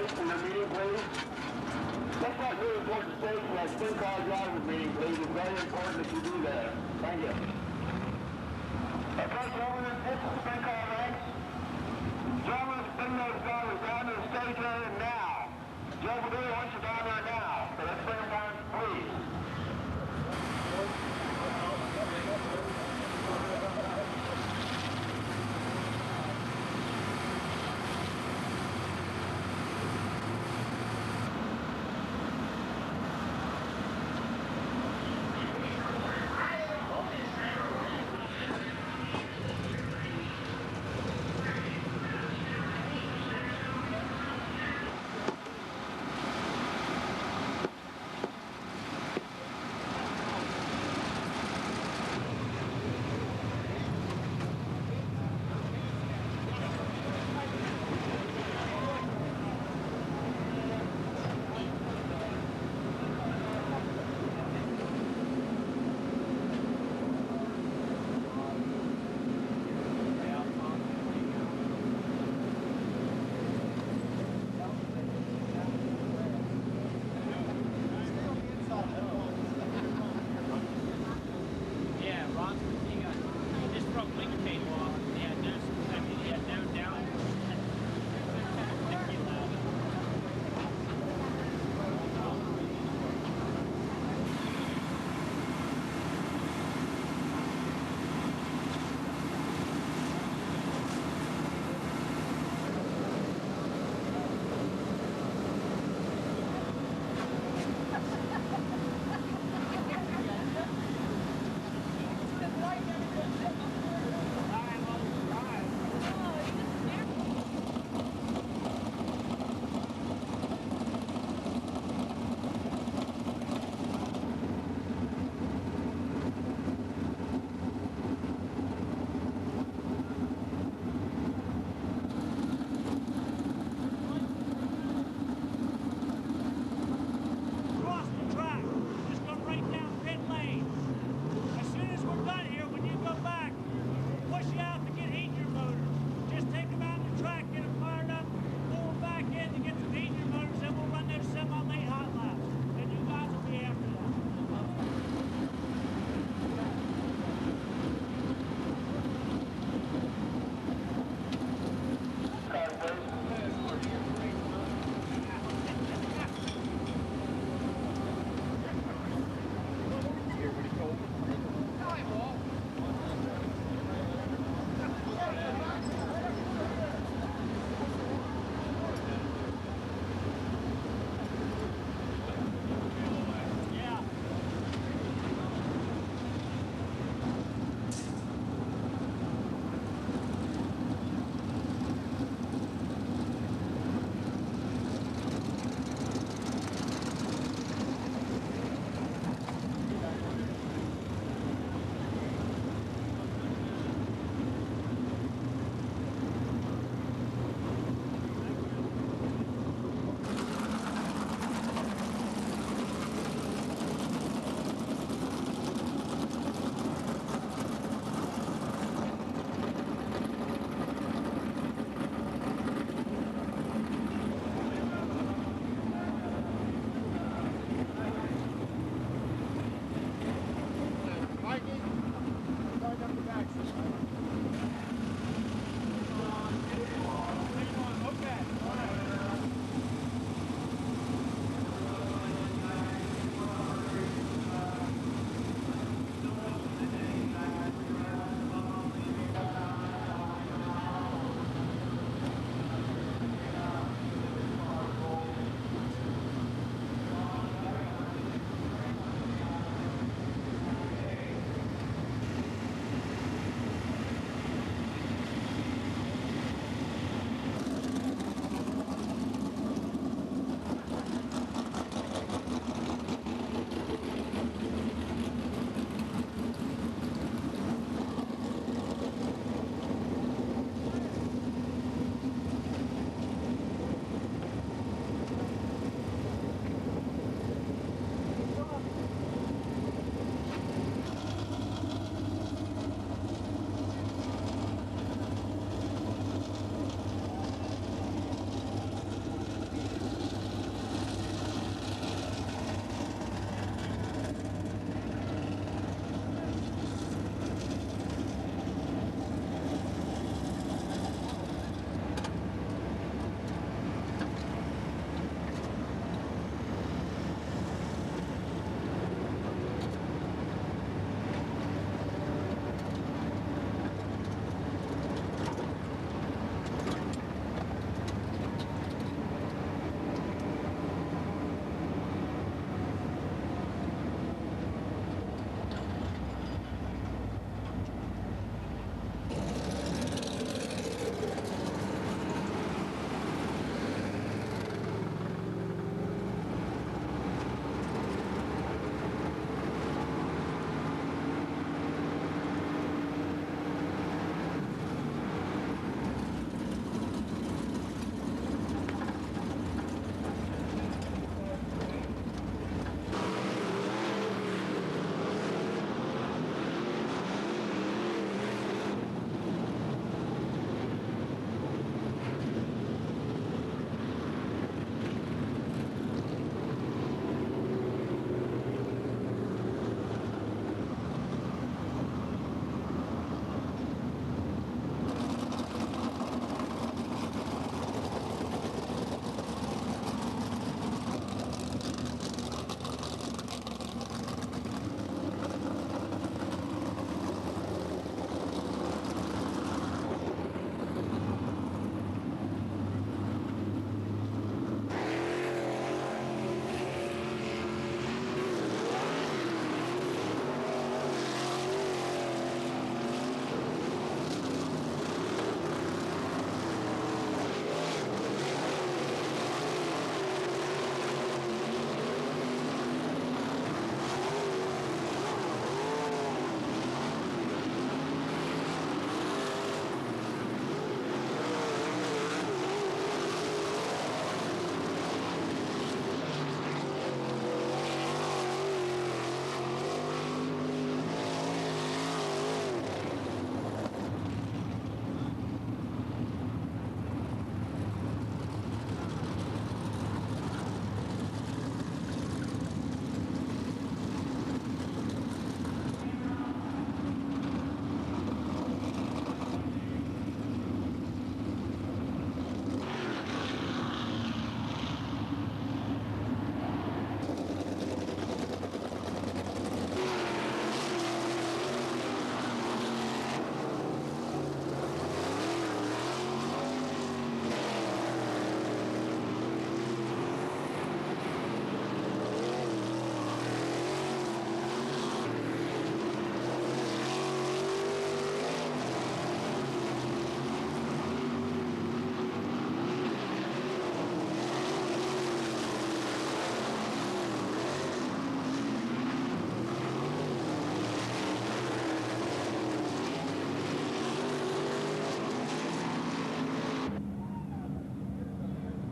stage for your meeting, please. Let's not move towards the stage for that sprint car driver's meeting, please. It's very important that you do that. Thank you. Okay, gentlemen, this is the sprint car race. Gentlemen, bring those drivers down to the stage area now. Joe Padilla wants you down there now, so let's bring them down, please.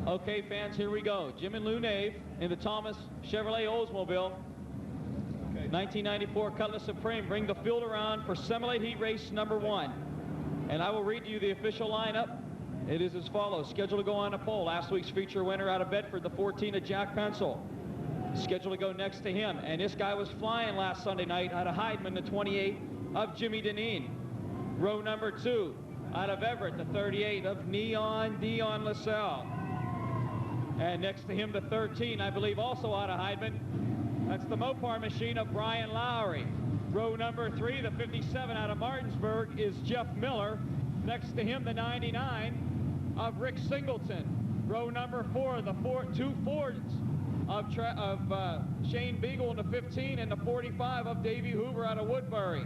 Okay, fans, here we go. Jim and Lou Nave in the Thomas Chevrolet Oldsmobile. 1994 Cutlass Supreme bring the field around for Semi-Late Heat Race number 1. And I will read to you the official lineup. It is as follows. Scheduled to go on a pole. Last week's feature winner out of Bedford, the 14 of Jack Pencil. Scheduled to go next to him. And this guy was flying last Sunday night out of Hydeman, the 28 of Jimmy Deneen. Row number 2 out of Everett, the 38 of Dion LaSalle. And next to him, the 13, I believe, also out of Hydeman. That's the Mopar machine of Brian Lowry. Row number 3, the 57 out of Martinsburg, is Jeff Miller. Next to him, the 99 of Rick Singleton. Row number 4, the two Fords of Shane Beagle in the 15 and the 45 of Davey Hoover out of Woodbury.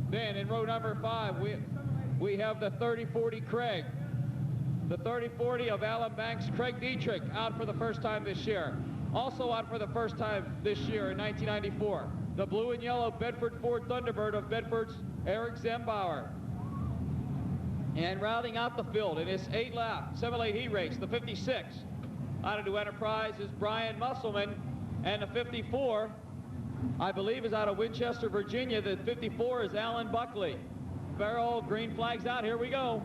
Then in row number 5, we have the 3040 Craig. The 3040 of Alan Banks, Craig Dietrich, out for the first time this year. Also out for the first time this year in 1994. The blue and yellow Bedford Ford Thunderbird of Bedford's Eric Zembauer. And rounding out the field in this 8-lap Semi-Late Heat Race, the 56 out of New Enterprise is Brian Musselman, and the 54, I believe, is out of Winchester, Virginia. The 54 is Alan Buckley. Barrel, green flags out. Here we go.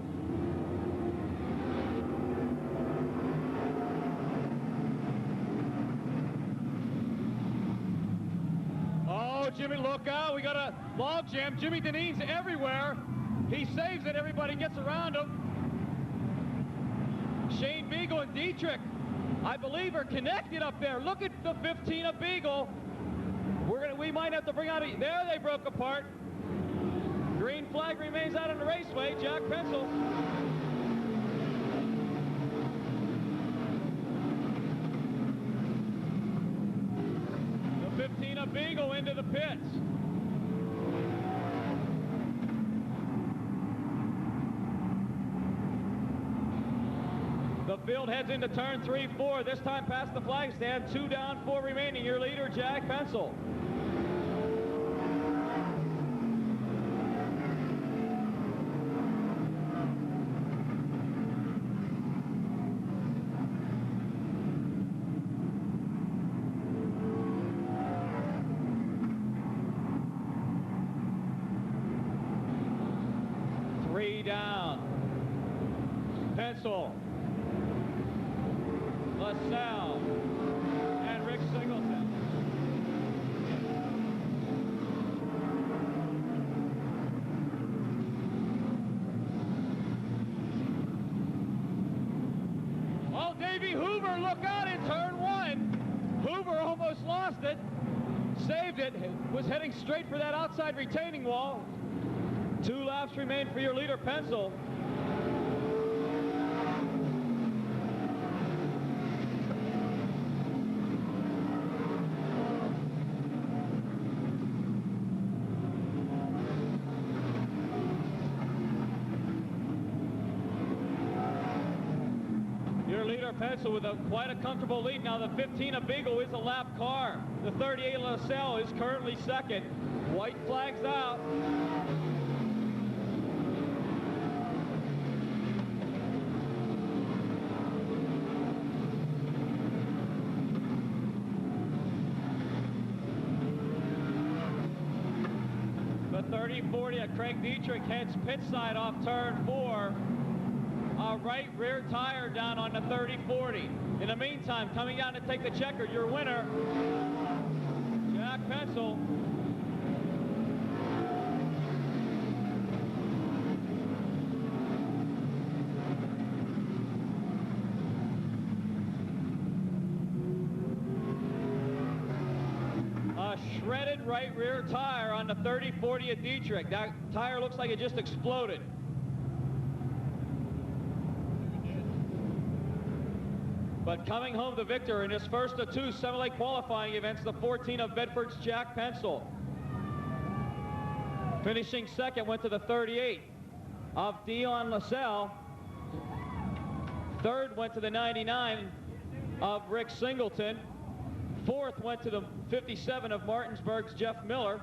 Oh, Jimmy, look out. We got a log jam. Jimmy Deneen's everywhere. He saves it. Everybody gets around him. Shane Beagle and Dietrich, I believe, are connected up there. Look at the 15 of Beagle. We might have to bring out there they broke apart. Green flag remains out on the raceway. Jack Pencil. The 15 of Beagle into the pits. The field heads into turn 3-4. This time past the flag stand. 2 down, 4 remaining. Your leader, Jack Pencil. Down. Pencil, LaSalle, and Rick Singleton. Oh, Davey Hoover, look out in turn 1. Hoover almost lost it, saved it, was heading straight for that outside retaining wall. 2 laps remain for your leader, Pencil. Your leader, Pencil, with quite a comfortable lead. Now the 15 of Beagle is a lap car. The 38 LaSalle is currently second. White flags out. The 3040 of Craig Dietrich heads pit side off turn 4. Right rear tire down on the 3040. In the meantime, coming down to take the checker, your winner, Jack Pencil. A shredded right rear tire on the 3040 of Dietrich. That tire looks like it just exploded. But coming home the victor in his first of 2 Semi-Late qualifying events, the 14 of Bedford's Jack Pencil. Finishing second went to the 38 of Dion LaSalle. Third went to the 99 of Rick Singleton. Fourth went to the 57 of Martinsburg's Jeff Miller.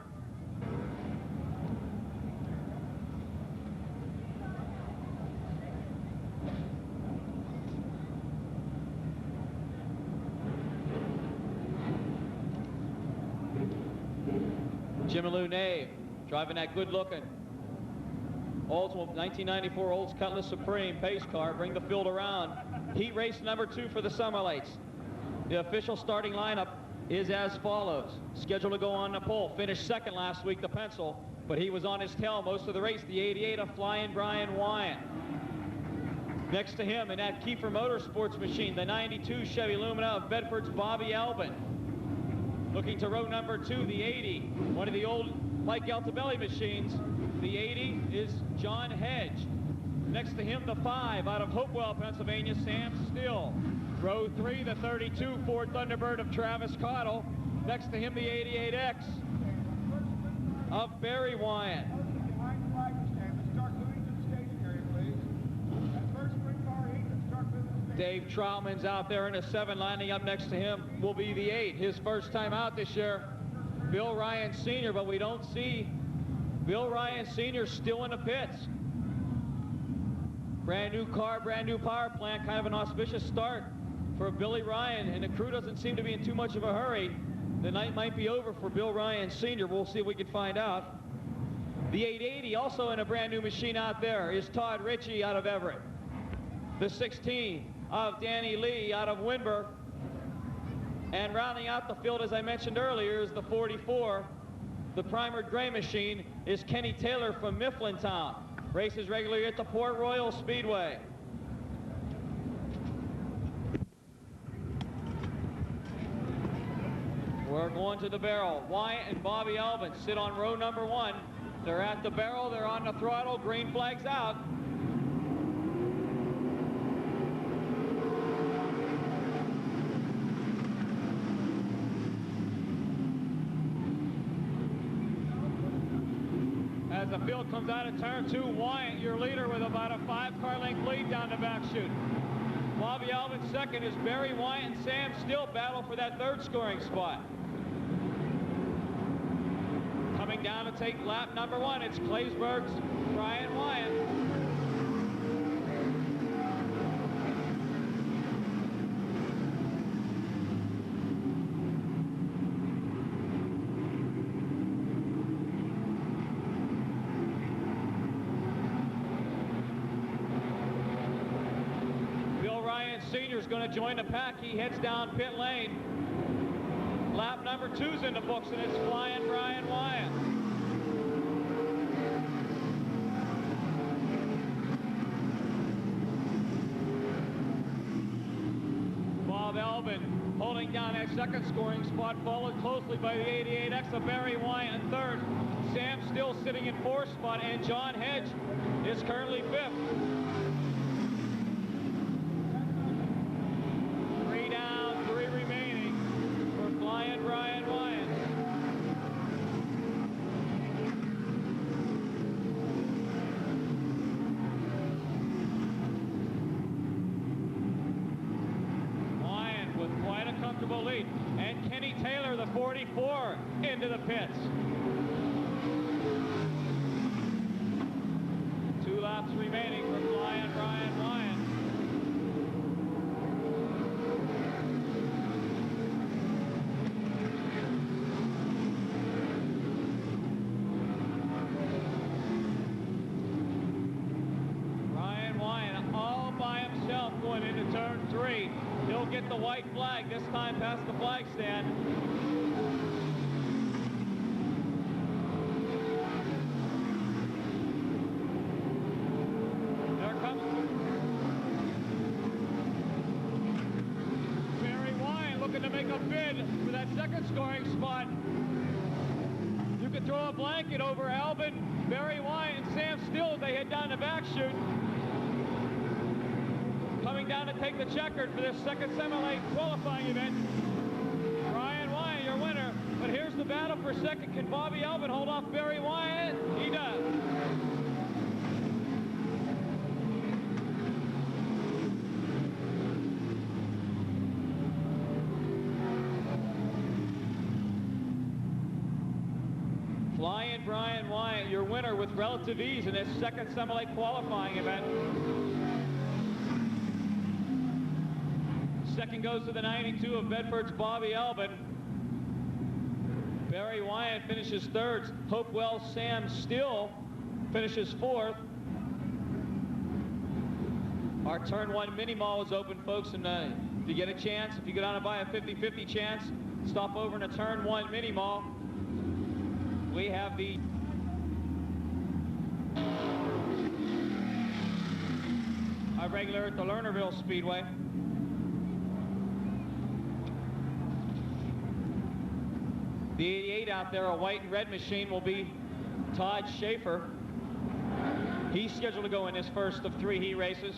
Jim and Lou Nave driving that good-looking Olds 1994 Olds Cutlass Supreme pace car. Bring the field around. Heat race number 2 for the Summerlights. The official starting lineup is as follows. Scheduled to go on the pole. Finished second last week, the Pencil, but he was on his tail most of the race. The 88 of Flying Brian Wyant. Next to him in that Kiefer Motorsports machine, the 92 Chevy Lumina of Bedford's Bobby Albin. Looking to row number 2, the 80, one of the old Mike Altobelli machines. The 80 is John Hedge. Next to him, the 5 out of Hopewell, Pennsylvania, Sam Still. Row 3, the 32 Ford Thunderbird of Travis Cottle. Next to him, the 88X of Barry Wyant. Dave Troutman's out there in a 7. Lining up next to him will be the 8. His first time out this year, Bill Ryan Sr., but we don't see Bill Ryan Sr. still in the pits. Brand new car, brand new power plant, kind of an auspicious start for Billy Ryan, and the crew doesn't seem to be in too much of a hurry. The night might be over for Bill Ryan Sr. We'll see if we can find out. The 880, also in a brand new machine out there, is Todd Ritchie out of Everett. The 16 of Danny Lee out of Windber. And rounding out the field, as I mentioned earlier, is the 44. The primered gray machine is Kenny Taylor from Mifflintown. Races regularly at the Port Royal Speedway. We're going to the barrel. Wyatt and Bobby Albin sit on row number 1. They're at the barrel, they're on the throttle, green flag's out. As the field comes out of turn 2, Wyatt, your leader, with about a 5-car length lead down the back chute. Bobby Albin second as Barry Wyatt and Sam Still battle for that 3rd scoring spot. Coming down to take lap number 1, it's Claysburg's Brian Wyatt. Senior's going to join the pack. He heads down pit lane. Lap number 2's in the books, and it's Flying Brian Wyatt. Bob Albin holding down that 2nd scoring spot, followed closely by the 88X of Barry Wyatt in 3rd. Sam Still sitting in 4th spot, and John Hedge is currently 5th. Lead. And Kenny Taylor, the 44, into the pits. 2 laps remaining for Flying Brian Wyatt. Brian Wyatt all by himself going into turn 3. He'll get the white flag, this time past the flag stand. There comes Barry Wyatt looking to make a bid for that 2nd scoring spot. You could throw a blanket over Albin, Barry Wyatt, and Sam Still as they head down the back chute. Coming down to take the checkered for this 2nd semi-late qualifying event. Brian Wyatt, your winner. But here's the battle for 2nd. Can Bobby Albin hold off Barry Wyatt? He does. Flying Brian Wyatt, your winner with relative ease in this 2nd semi-late qualifying event. 2nd goes to the 92 of Bedford's Bobby Albin. Barry Wyatt finishes third. Hopewell Sam Still finishes fourth. Our turn 1 mini mall is open, folks, and if you get a chance, if you go down and buy a 50-50 chance, stop over in a turn 1 mini mall. We have the regular at the Lernerville Speedway. The 88 out there, a white and red machine, will be Todd Schaefer. He's scheduled to go in his first of 3 heat races.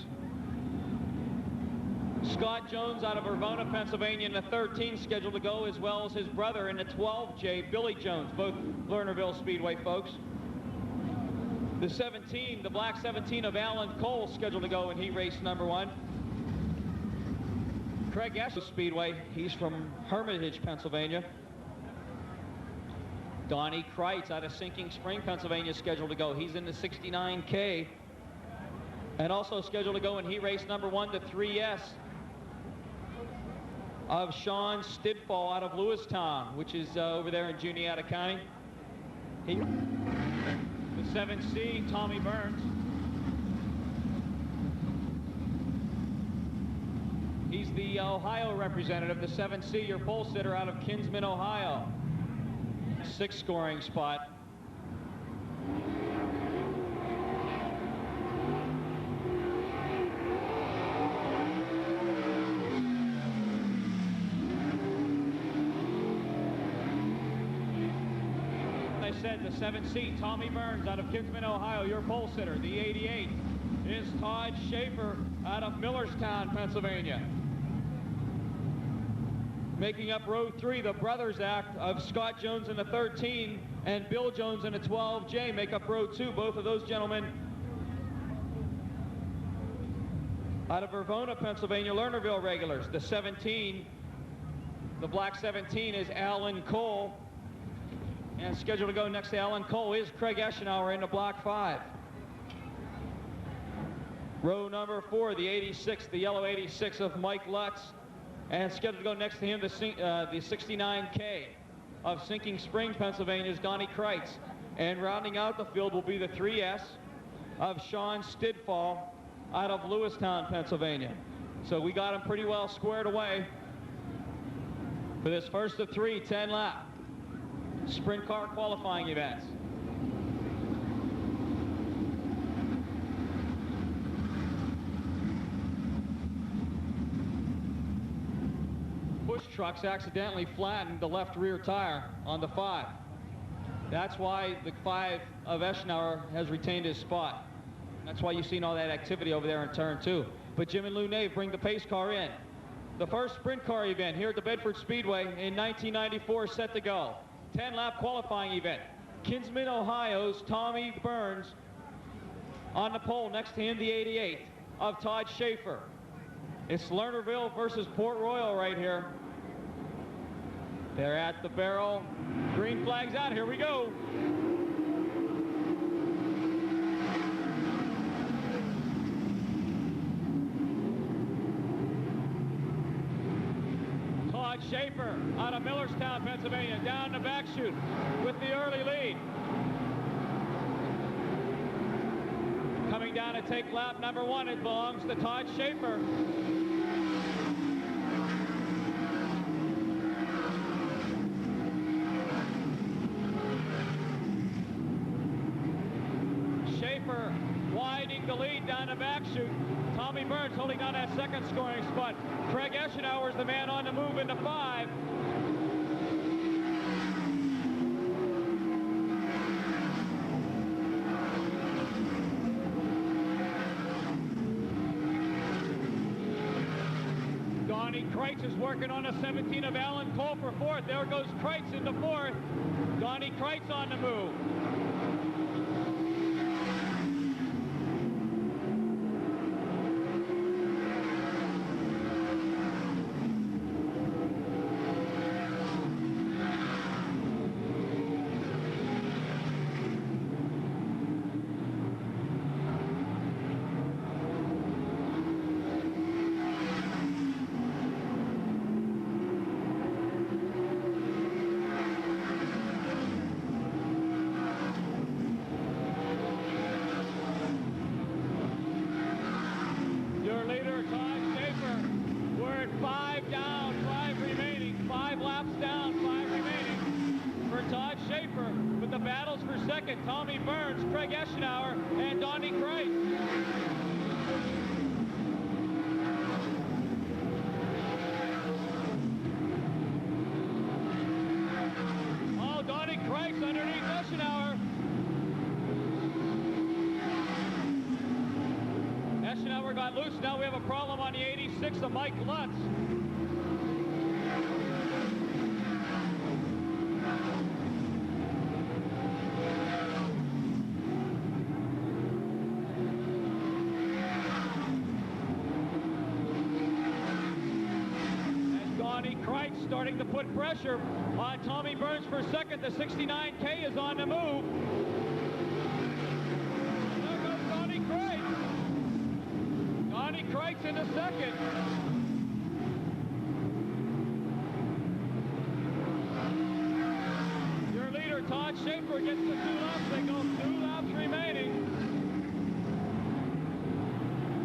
Scott Jones out of Vervona, Pennsylvania in the 13 scheduled to go, as well as his brother in the 12J, Billy Jones, both Lernerville Speedway folks. The 17, the black 17 of Alan Cole, scheduled to go in heat race number 1. Craig Esch Speedway, he's from Hermitage, Pennsylvania. Donnie Kreitz out of Sinking Spring, Pennsylvania, scheduled to go. He's in the 69K. And also scheduled to go in heat race number 1, the 3S of Sean Stidfall out of Lewistown, which is over there in Juniata County. The 7C, Tommy Burns. He's the Ohio representative, the 7C, your pole sitter out of Kinsman, Ohio. 6th scoring spot. I said the 7C, Tommy Burns out of Kinsman, Ohio, your pole sitter. The 88 is Todd Schaefer out of Millerstown, Pennsylvania. Making up row 3, the Brothers Act of Scott Jones in the 13 and Bill Jones in the 12J make up row 2. Both of those gentlemen out of Vervona, Pennsylvania, Lernerville regulars. The 17, the black 17 is Alan Cole. And scheduled to go next to Alan Cole is Craig Eschenauer in the block 5. Row number 4, the 86, the yellow 86 of Mike Lutz. And scheduled to go next to him, the 69K of Sinking Spring, Pennsylvania, is Donnie Kreitz. And rounding out the field will be the 3S of Sean Stidfall out of Lewistown, Pennsylvania. So we got him pretty well squared away for this first of 3 10-lap sprint car qualifying events. Push trucks accidentally flattened the left rear tire on the 5. That's why the 5 of Eschenauer has retained his spot. That's why you've seen all that activity over there in turn 2. But Jim and Lou Nave bring the pace car in. The first sprint car event here at the Bedford Speedway in 1994 set to go. 10-lap qualifying event. Kinsman, Ohio's Tommy Burns on the pole. Next to him, the 88 of Todd Schaefer. It's Lernerville versus Port Royal right here. They're at the barrel. Green flag's out. Here we go. Todd Schaefer out of Millerstown, Pennsylvania, down the back chute with the early lead. Coming down to take lap number 1, it belongs to Todd Schaefer. Schaefer widening the lead down the back chute. Tommy Burns holding on that second scoring spot. Craig Eschenauer is the man on the move into 5. Donnie Kreitz is working on the 17 of Alan Cole for 4th. There goes Kreitz into 4th. Donnie Kreitz on the move. the battles for second. Tommy Burns, Craig Eschenauer, and Donnie Kreitz. Oh, Donnie Kreitz underneath Eschenauer. Eschenauer got loose. Now we have a problem on the 86 of Mike Lutz. Starting to put pressure on Tommy Burns for second. The 69K is on the move. There goes Donnie Kreitz. Donnie Kreitz into second. Your leader, Todd Schaefer, gets the 2 laps. They go 2 laps remaining.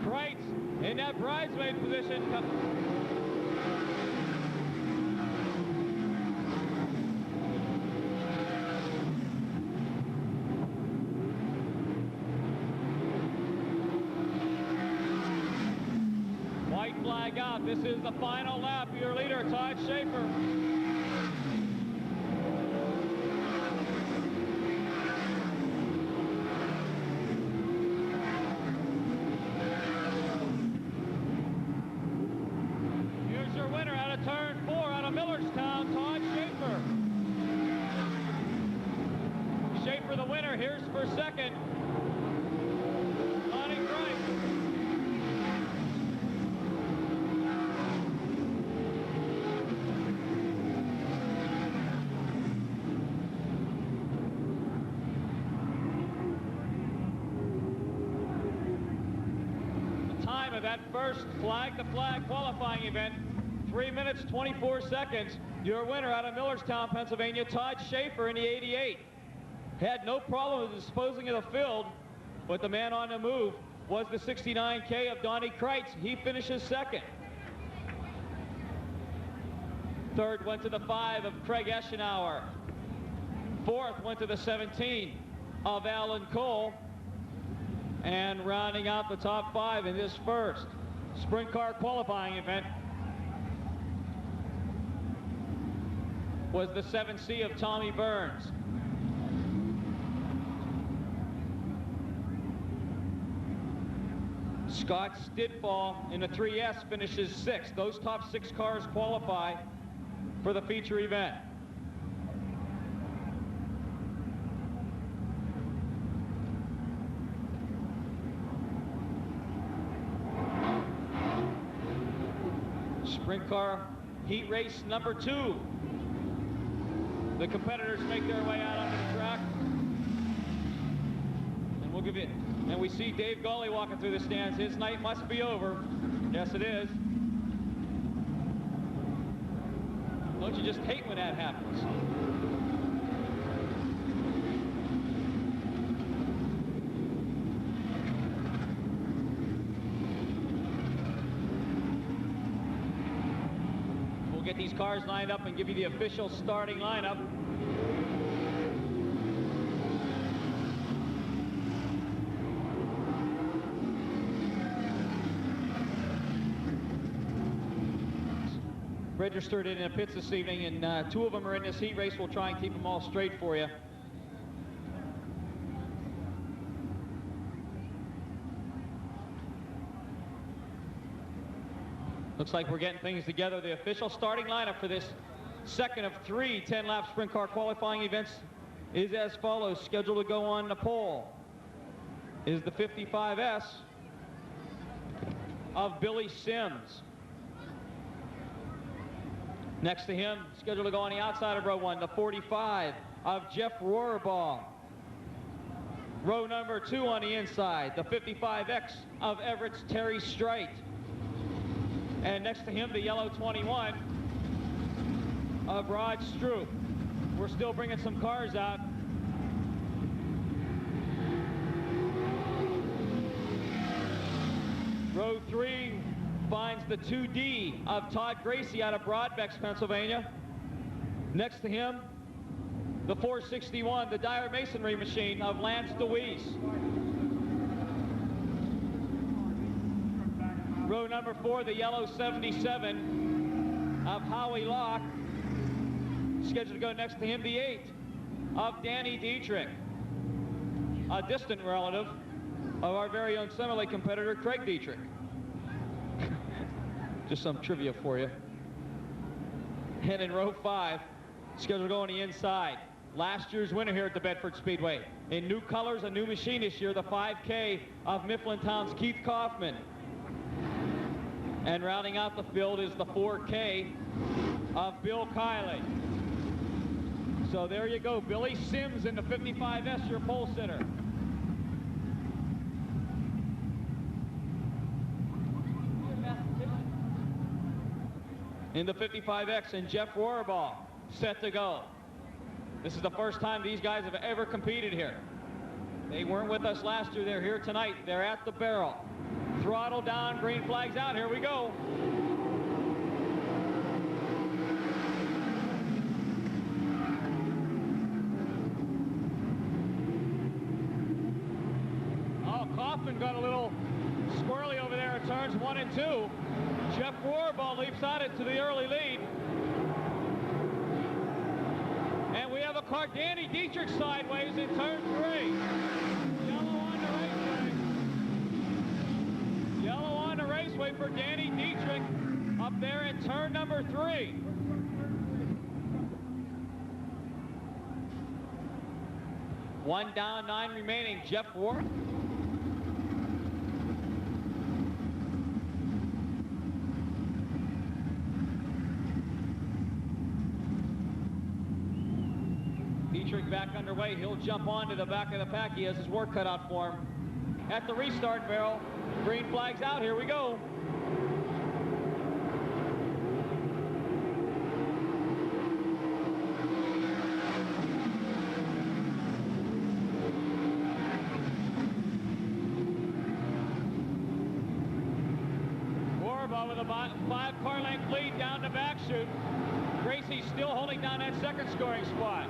Kreitz in that bridesmaid position. Flag out. This is the final lap. Your leader, Todd Schaefer. Here's your winner out of turn 4 out of Millerstown, Todd Schaefer. Schaefer the winner. Here's for second. Donnie Kreitz. Of that first flag to flag qualifying event, 3 minutes 24 seconds. Your winner out of Millerstown, Pennsylvania, Todd Schaefer in the 88. Had no problem with disposing of the field, but the man on the move was the 69K of Donnie Kreitz. He finishes second. Third went to the 5 of Craig Eschenauer. Fourth went to the 17 of Alan Cole. And rounding out the top 5 in this first sprint car qualifying event was the 7C of Tommy Burns. Scott Stidfall in the 3S finishes 6th. Those top 6 cars qualify for the feature event. Sprint car heat race number 2. The competitors make their way out onto the track. And we'll give it. And we see Dave Gawley walking through the stands. His night must be over. Yes, it is. Don't you just hate when that happens? Get these cars lined up and give you the official starting lineup. Registered in the pits this evening, and 2 of them are in this heat race. We'll try and keep them all straight for you. Looks like we're getting things together. The official starting lineup for this second of 3 10-lap sprint car qualifying events is as follows. Scheduled to go on the pole is the 55S of Billy Sims. Next to him, scheduled to go on the outside of row 1, the 45 of Jeff Rohrbach. Row number 2 on the inside, the 55X of Everett's Terry Strite. And next to him, the yellow 21 of Rod Stroop. We're still bringing some cars out. Row 3 finds the 2D of Todd Gracie out of Broadbex, Pennsylvania. Next to him, the 461, the Dyer Masonry machine of Lance DeWeese. Row number 4, the yellow 77 of Howie Locke. Scheduled to go next to him, the 8 of Danny Dietrich, a distant relative of our very own semi competitor, Craig Dietrich. Just some trivia for you. And in row 5, scheduled to go on the inside, last year's winner here at the Bedford Speedway. In new colors, a new machine this year, the 5K of Mifflintown's Keith Kaufman. And rounding out the field is the 4K of Bill Kiley. So there you go, Billy Sims in the 55S, your pole sitter. In the 55X, and Jeff Rohrbach set to go. This is the first time these guys have ever competed here. They weren't with us last year. They're here tonight. They're at the barrel. Throttle down, green flags out. Here we go. Oh, Kaufman got a little squirrely over there at turns 1 and 2. Jeff Rohrbach leaps out into the early lead. And we have a car, Danny Dietrich sideways in turn 3. Yellow on the raceway. Yellow on the raceway for Danny Dietrich up there in turn number 3. One down, 9 remaining. Jeff Rohrbach. Dietrich back underway. He'll jump onto the back of the pack. He has his work cut out for him. At the restart barrel, green flags out. Here we go. Rohrbach with a 5-car length lead down the back chute. Gracie's still holding down that second scoring spot.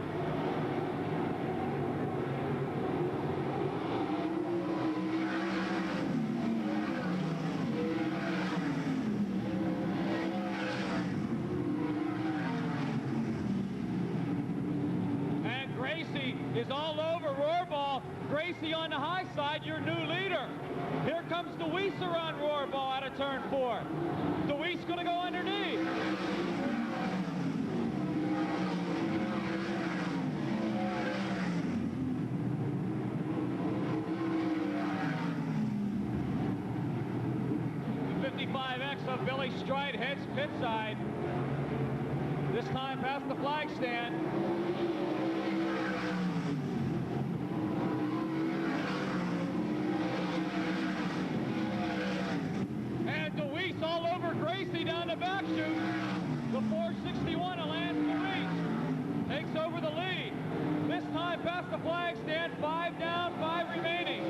Is all over Rohrbach. Gracie on the high side, your new leader. Here comes DeWeese around Rohrbach out of turn 4. DeWeese going to go underneath. The 55X of Billy Stride heads pit side. This time past the flag stand. All over Gracie down the back chute. The 461 of Lance DeWeese takes over the lead. This time past the flag stand, 5 down, 5 remaining.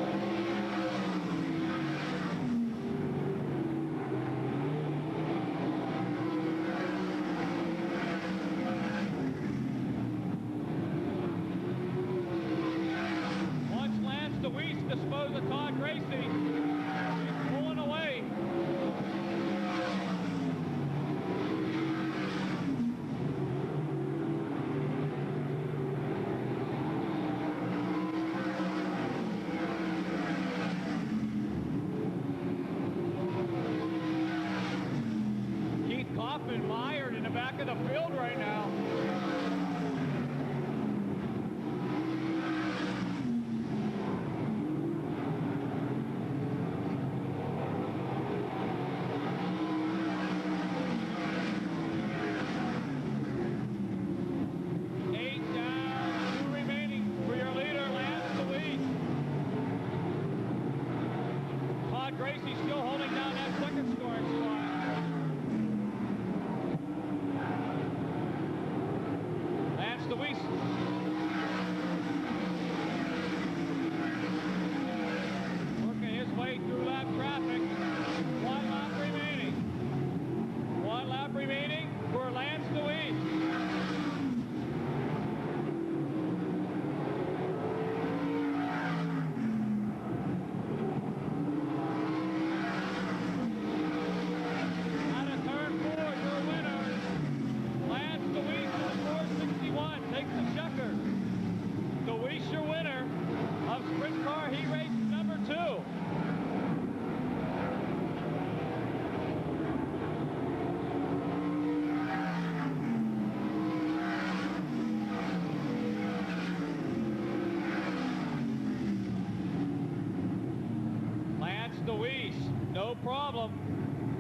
Once Lance DeWeese disposed of Todd Gracie, he's pulling away.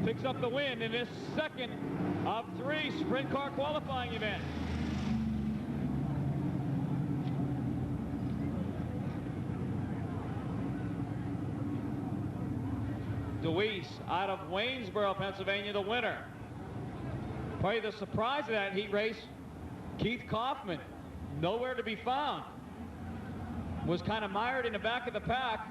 picks up the win in this second of 3 sprint car qualifying events. DeWeese out of Waynesboro, Pennsylvania, the winner. Probably the surprise of that heat race, Keith Kaufman, nowhere to be found. Was kind of mired in the back of the pack.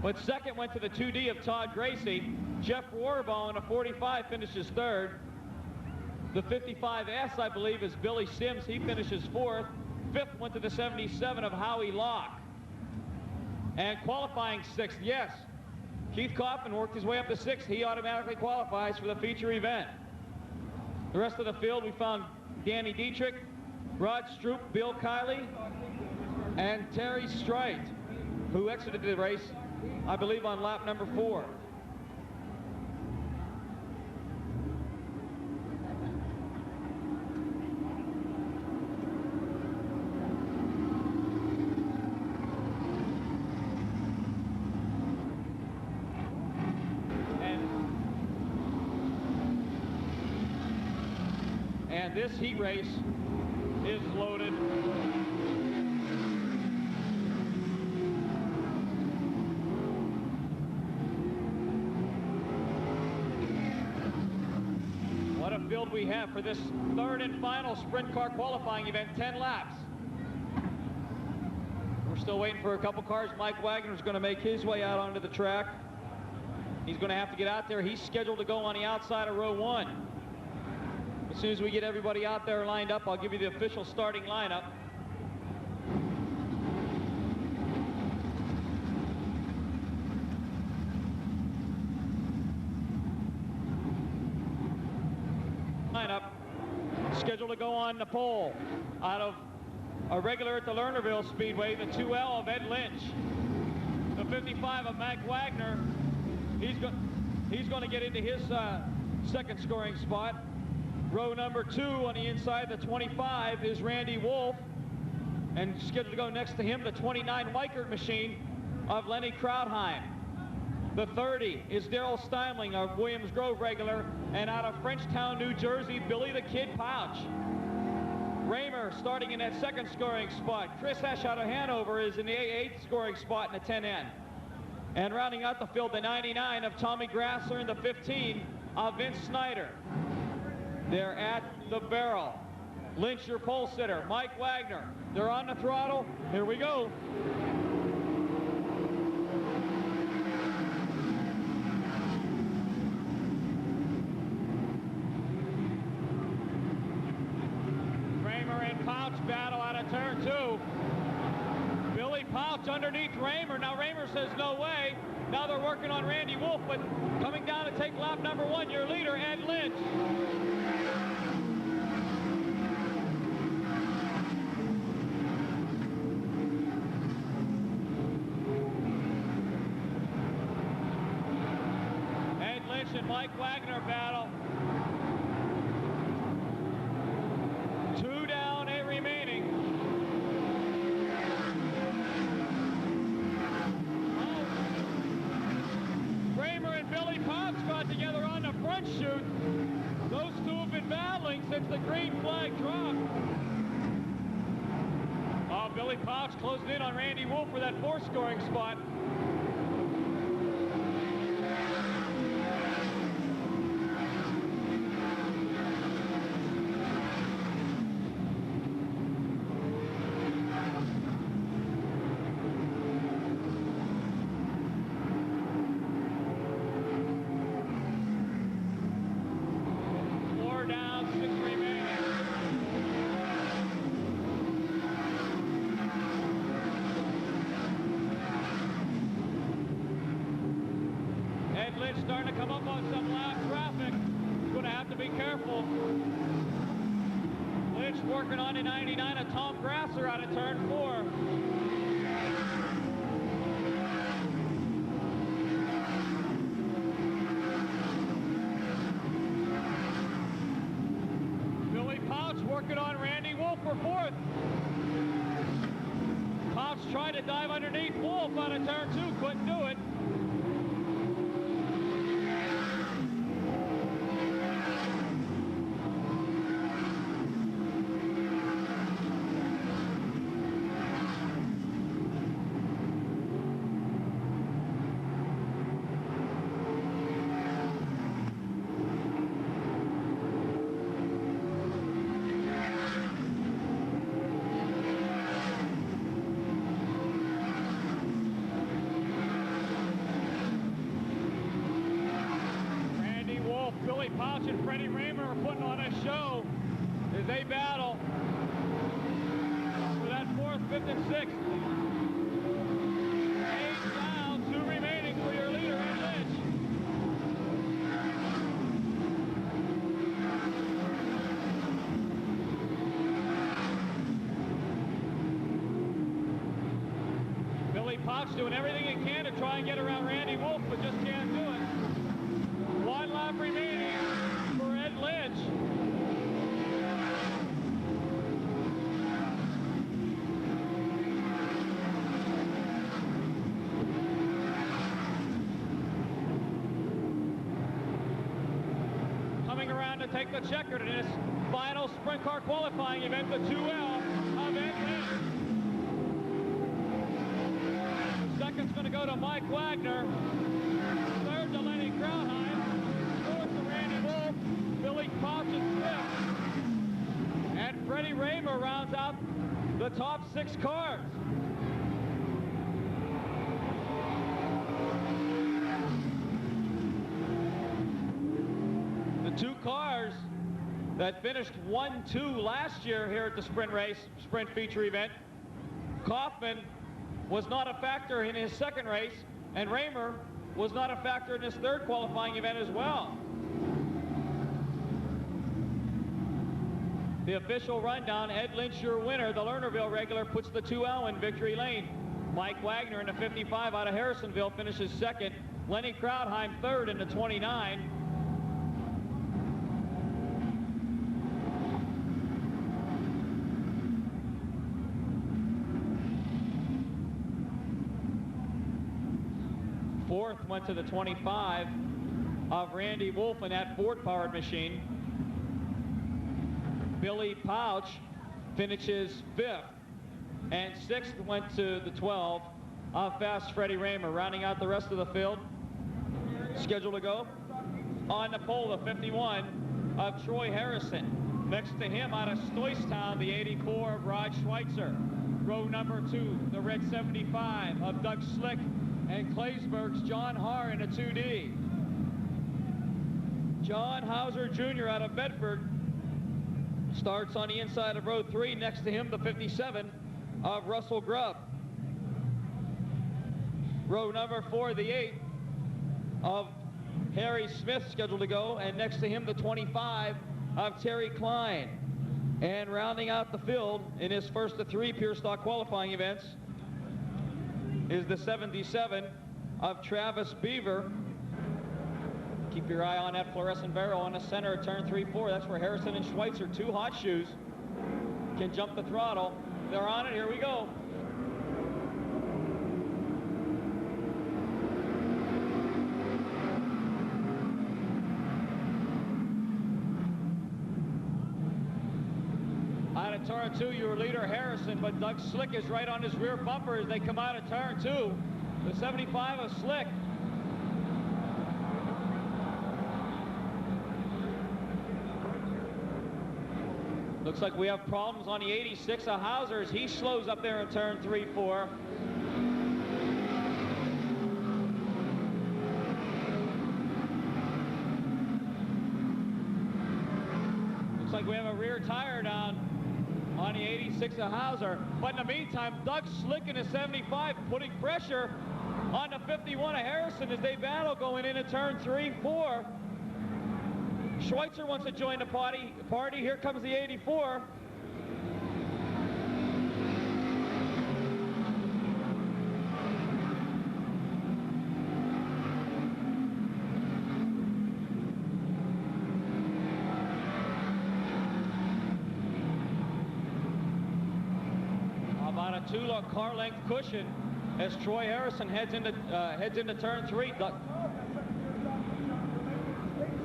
But second went to the 2D of Todd Gracie. Jeff Rohrbau in a 45 finishes third. The 55S, I believe, is Billy Sims. He finishes fourth. Fifth went to the 77 of Howie Locke. And qualifying sixth, yes. Keith Kaufman worked his way up to sixth. He automatically qualifies for the feature event. The rest of the field, we found Danny Dietrich, Rod Stroop, Bill Kiley, and Terry Strite, who exited the race, I believe, on lap number 4. And this heat race is loaded. What a field we have for this third and final sprint car qualifying event, 10 laps. We're still waiting for a couple cars. Mike Wagner's going to make his way out onto the track. He's going to have to get out there. He's scheduled to go on the outside of row 1. As soon as we get everybody out there lined up, I'll give you the official starting lineup. Lineup scheduled to go on the pole out of a regular at the Lernerville Speedway, the 2L of Ed Lynch. The 55 of Mike Wagner, he's going to get into his second scoring spot. Row number 2 on the inside, the 25, is Randy Wolf. And scheduled to go next to him, the 29 Weichert machine of Lenny Krautheim. The 30 is Daryl Steimling, a Williams Grove regular. And out of Frenchtown, New Jersey, Billy the Kid Pouch. Raymer starting in that second scoring spot. Chris Hesch out of Hanover is in the 8th scoring spot in the 10N. And rounding out the field, the 99 of Tommy Grasser and the 15 of Vince Snyder. They're at the barrel. Lynch, your pole sitter. Mike Wagner. They're on the throttle. Here we go. Raymer and Pouch battle out of turn 2. Billy Pouch underneath Raymer. Now Raymer says no way. Now they're working on Randy Wolf, but coming down to take lap number 1, your leader, Ed Lynch. Ed Lynch and Mike Wagner battle. 2 down, 8 remaining. Raymer and Billy Pouch got together on the front chute. Those two have been battling since the green flag dropped. Billy Pouch closing in on Randy Wolf for that 4th scoring spot. Starting to come up on some loud traffic. Going to have to be careful. Lynch working on the 99 of Tom Grasser out of turn 4. Billy Pouch working on Randy Wolf for 4th. Pouch tried to dive underneath Wolf out of turn 2, couldn't do it. Pouch and Freddie Raymer are putting on a show as they battle for that 4th, 5th, and 6th. 8 down, 2 remaining for your leader, Ed Lynch. Billy Pouch doing everything he can to try and get around Randy Wolf, but just can't do it. 1 lap remaining for Ed Lynch. Coming around to take the checker to this final sprint car qualifying event, the 2L of Ed Lynch. Second's going to go to Mike Wagner. Third to Lenny Krautheim. Fourth to Randy Wolf. Billy Pouch is 5th. And Freddie Raymer rounds out the top 6 cars. The 2 cars that finished 1-2 last year here at the sprint feature event. Kaufman was not a factor in his 2nd race, and Raymer was not a factor in his 3rd qualifying event as well. The official rundown, Ed Lynch, your winner. The Lernerville regular puts the 2L in victory lane. Mike Wagner in the 55 out of Harrisonville finishes 2nd. Lenny Krautheim 3rd in the 29. Fourth went to the 25 of Randy Wolf in that Ford-powered machine. Billy Pouch finishes 5th. And 6th went to the 12 of Fast Freddie Raymer. Rounding out the rest of the field, scheduled to go on the pole, the 51 of Troy Harrison. Next to him out of Stoystown, the 84 of Rod Schweitzer. Row number 2, the red 75 of Doug Slick and Claysburg's John Haar in a 2D. John Hauser Jr. out of Bedford starts on the inside of row 3. Next to him, the 57 of Russell Grubb. Row number 4, the 8 of Harry Smith scheduled to go, and next to him, the 25 of Terry Klein. And rounding out the field in his first of 3 pure stock qualifying events is the 77 of Travis Beaver. Keep your eye on that fluorescent barrel on the center of turn 3-4. That's where Harrison and Schweitzer, 2 hot shoes, can jump the throttle. They're on it. Here we go. Out of turn 2, your leader Harrison, but Doug Slick is right on his rear bumper as they come out of turn 2. The 75 of Slick. Looks like we have problems on the 86 of Hauser as he slows up there in turn 3-4. Looks like we have a rear tire down on the 86 of Hauser. But in the meantime, Doug Slick in the 75 putting pressure on the 51 of Harrison as they battle going into turn 3-4. Schweitzer wants to join the party. Here comes the 84. About a 2-car length cushion as Troy Harrison heads into turn 3.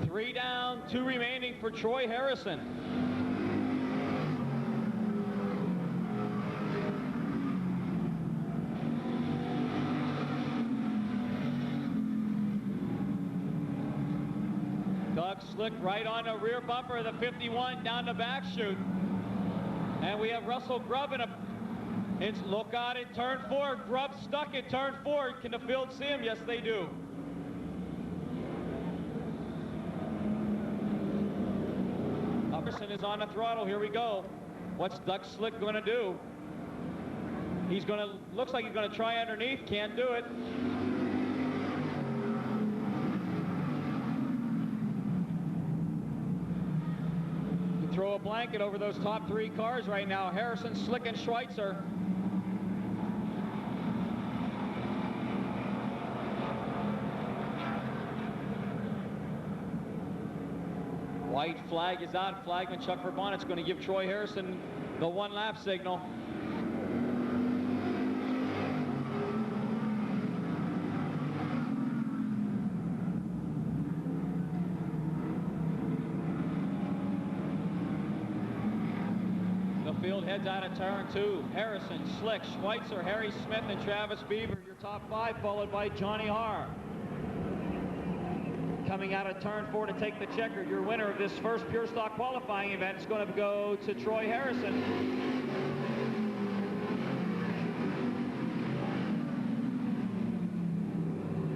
3 down, 2 remaining for Troy Harrison. Doug Slick right on the rear bumper of the 51 down the back chute. And we have Russell Grubb in a... look out in turn 4. Grubb stuck in turn 4. Can the field see him? Yes, they do. Harrison is on the throttle. Here we go. What's Duck Slick going to do? Looks like he's going to try underneath. Can't do it. You throw a blanket over those top three cars right now. Harrison, Slick, and Schweitzer. White flag is out. Flagman Chuck Verbonnet's going to give Troy Harrison the one-lap signal. The field heads out of turn 2. Harrison, Slick, Schweitzer, Harry Smith, and Travis Beaver, your top 5, followed by Johnny Harr. Coming out of turn 4 to take the checker, your winner of this first pure stock qualifying event is going to go to Troy Harrison.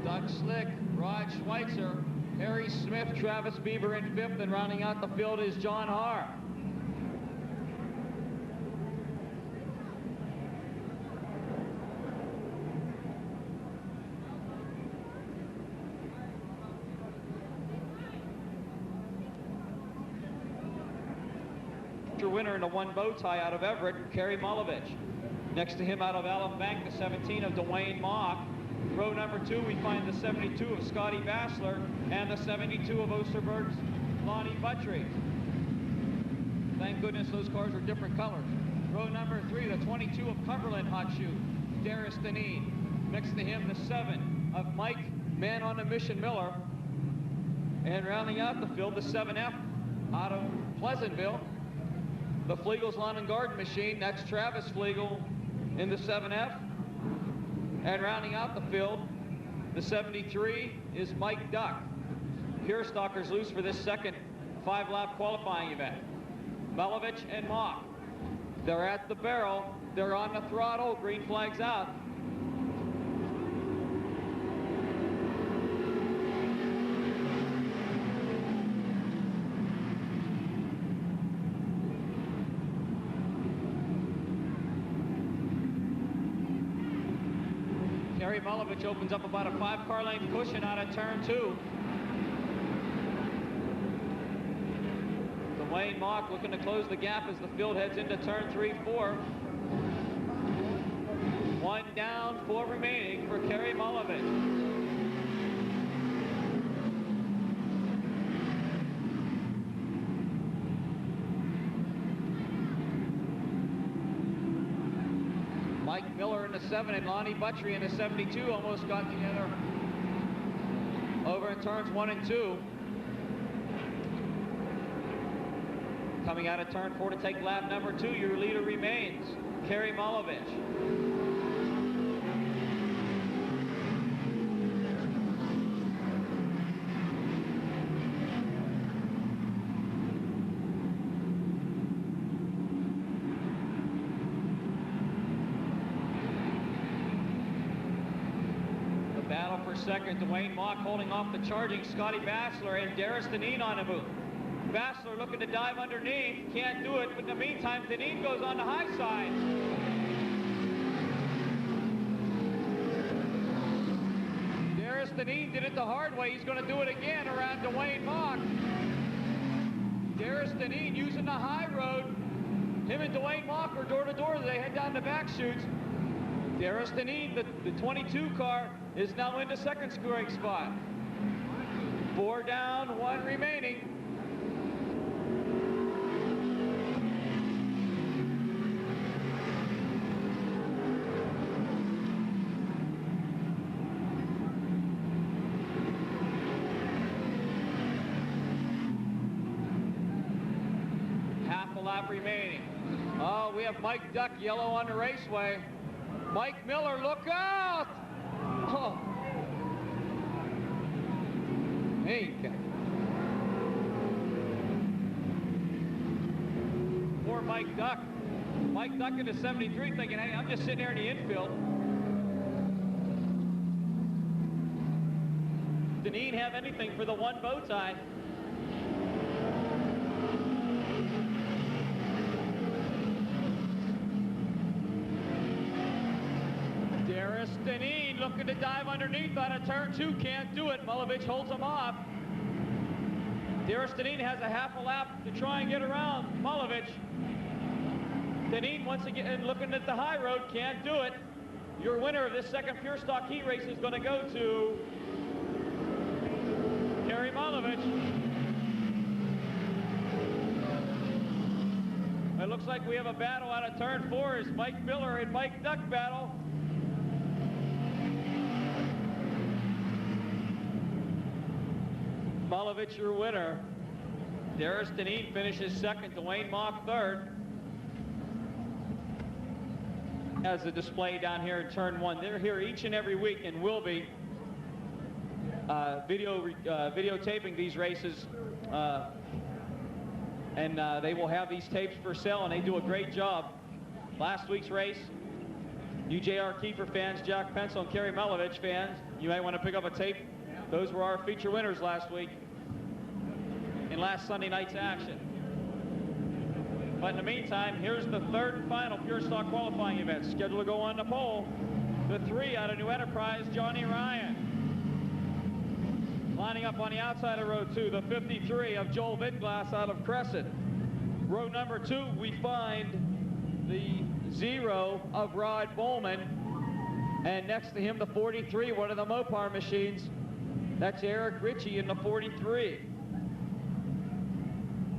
Doug Slick, Rod Schweitzer, Harry Smith, Travis Beaver in 5th, and rounding out the field is John Harr. Winner in the one bow tie out of Everett, Kerry Malovich. Next to him out of Allen Bank, the 17 of Dwayne Mock. Row number 2, we find the 72 of Scotty Bassler and the 72 of Osterberg's Lonnie Buttry. Thank goodness those cars are different colors. Row number 3, the 22 of Cumberland Hot Shoe, Darius Deneen. Next to him, the 7 of Mike Man on a Mission Miller. And rounding out the field, the 7F out of Pleasantville, the Flegel's Lawn and Garden Machine. That's Travis Flegel in the 7F. And rounding out the field, the 73 is Mike Duck. Pure Stockers loose for this second 5-lap qualifying event. Malovich and Mock. They're at the barrel. They're on the throttle. Green flag's out. Kerry Malovich opens up about a 5-car length cushion out of turn 2. Dwayne Mock looking to close the gap as the field heads into turn 3-4. 1 down, 4 remaining for Kerry Malovich. Mike Miller in the 7 and Lonnie Buttry in the 72 almost got together over in turns 1 and 2. Coming out of turn 4 to take lap number 2, your leader remains Kerry Malovich. Second, Dwayne Mock holding off the charging Scotty Bassler and Darius Deneen on the move. Bassler looking to dive underneath, can't do it, but in the meantime, Deneen goes on the high side. Darius Deneen did it the hard way. He's going to do it again around Dwayne Mock. Darius Deneen using the high road. Him and Dwayne Mock are door to door as they head down the back chutes. Darius Deneen, the 22 car, is now in the second scoring spot. 4 down, 1 remaining. Half a lap remaining. Oh, we have Mike Duck yellow on the raceway. Mike Miller, look out! Oh. Hey. Poor Mike Duck. Mike Duck into 73 thinking, hey, I'm just sitting there in the infield. Deneen have anything for the one bow tie? Deneen looking to dive underneath on a turn 2, can't do it. Mulovich holds him off. Deneen has a half a lap to try and get around Mulovich. Deneen once again looking at the high road, can't do it. Your winner of this second pure stock heat race is going to go to Kerry Mulovich. It looks like we have a battle out of turn 4 as Mike Miller and Mike Duck battle. Mulovich, your winner. Darius Deneen finishes second, Dwayne Mock third. As a display down here in turn 1. They're here each and every week and will be videotaping these races. They will have these tapes for sale, and they do a great job. Last week's race, you J.R. Kiefer fans, Jack Pencil, and Kerry Mulovich fans, you might want to pick up a tape. Those were our feature winners last week in last Sunday night's action. But in the meantime, here's the third and final pure stock qualifying event, scheduled to go on the pole. The 3 out of New Enterprise, Johnny Ryan. Lining up on the outside of row 2, the 53 of Joel Vinglass out of Crescent. Row number 2, we find the 0 of Rod Bowman. And next to him, the 43, one of the Mopar machines. That's Eric Ritchie in the 43.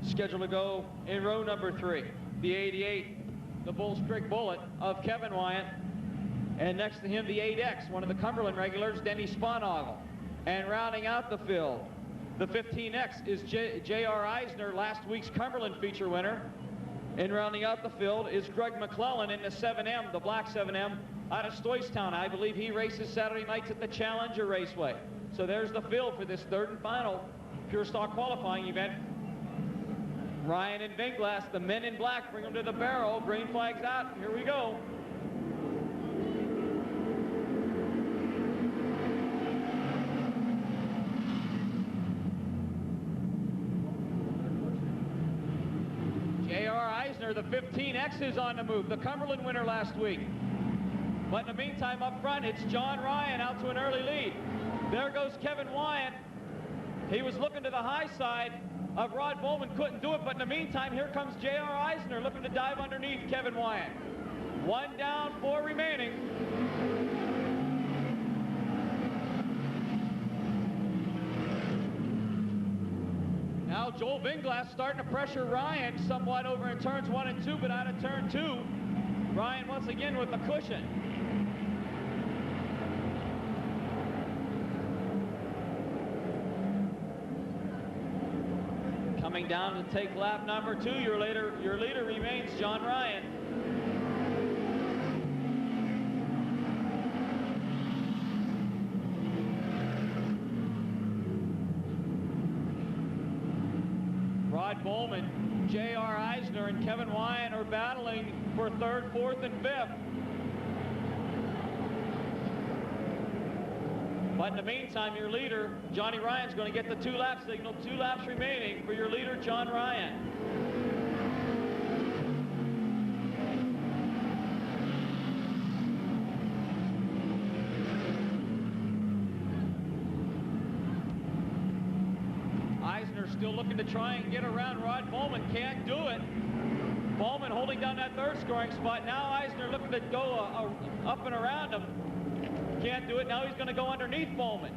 Scheduled to go in row number 3, the 88, the Bulls Creek Bullet of Kevin Wyant. And next to him, the 8X, one of the Cumberland regulars, Denny Sponhagel. And rounding out the field, the 15X is J.R. Eisner, last week's Cumberland feature winner. And rounding out the field is Greg McClellan in the 7M, the black 7M, out of Stoystown. I believe he races Saturday nights at the Challenger Raceway. So there's the field for this third and final pure stock qualifying event. Ryan and Vinglass, the men in black, bring them to the barrel. Green flag's out. Here we go. J.R. Eisner, the 15X, is on the move, the Cumberland winner last week. But in the meantime, up front, it's John Ryan out to an early lead. There goes Kevin Wyant. He was looking to the high side of Rod Bowman, couldn't do it, but in the meantime, here comes J.R. Eisner looking to dive underneath Kevin Wyant. 1 down, 4 remaining. Now Joel Vinglass starting to pressure Ryan somewhat over in turns 1 and 2, but out of turn 2, Ryan once again with the cushion. Coming down to take lap number 2, your leader remains John Ryan. Rod Bowman, J.R. Eisner, and Kevin Wyant are battling for 3rd, 4th, and 5th. But in the meantime, your leader, Johnny Ryan's going to get the 2-lap signal. 2 laps remaining for your leader, John Ryan. Eisner still looking to try and get around Rod Bowman. Can't do it. Bowman holding down that 3rd scoring spot. Now Eisner looking to go up and around him. Can't do it. Now he's going to go underneath Bowman.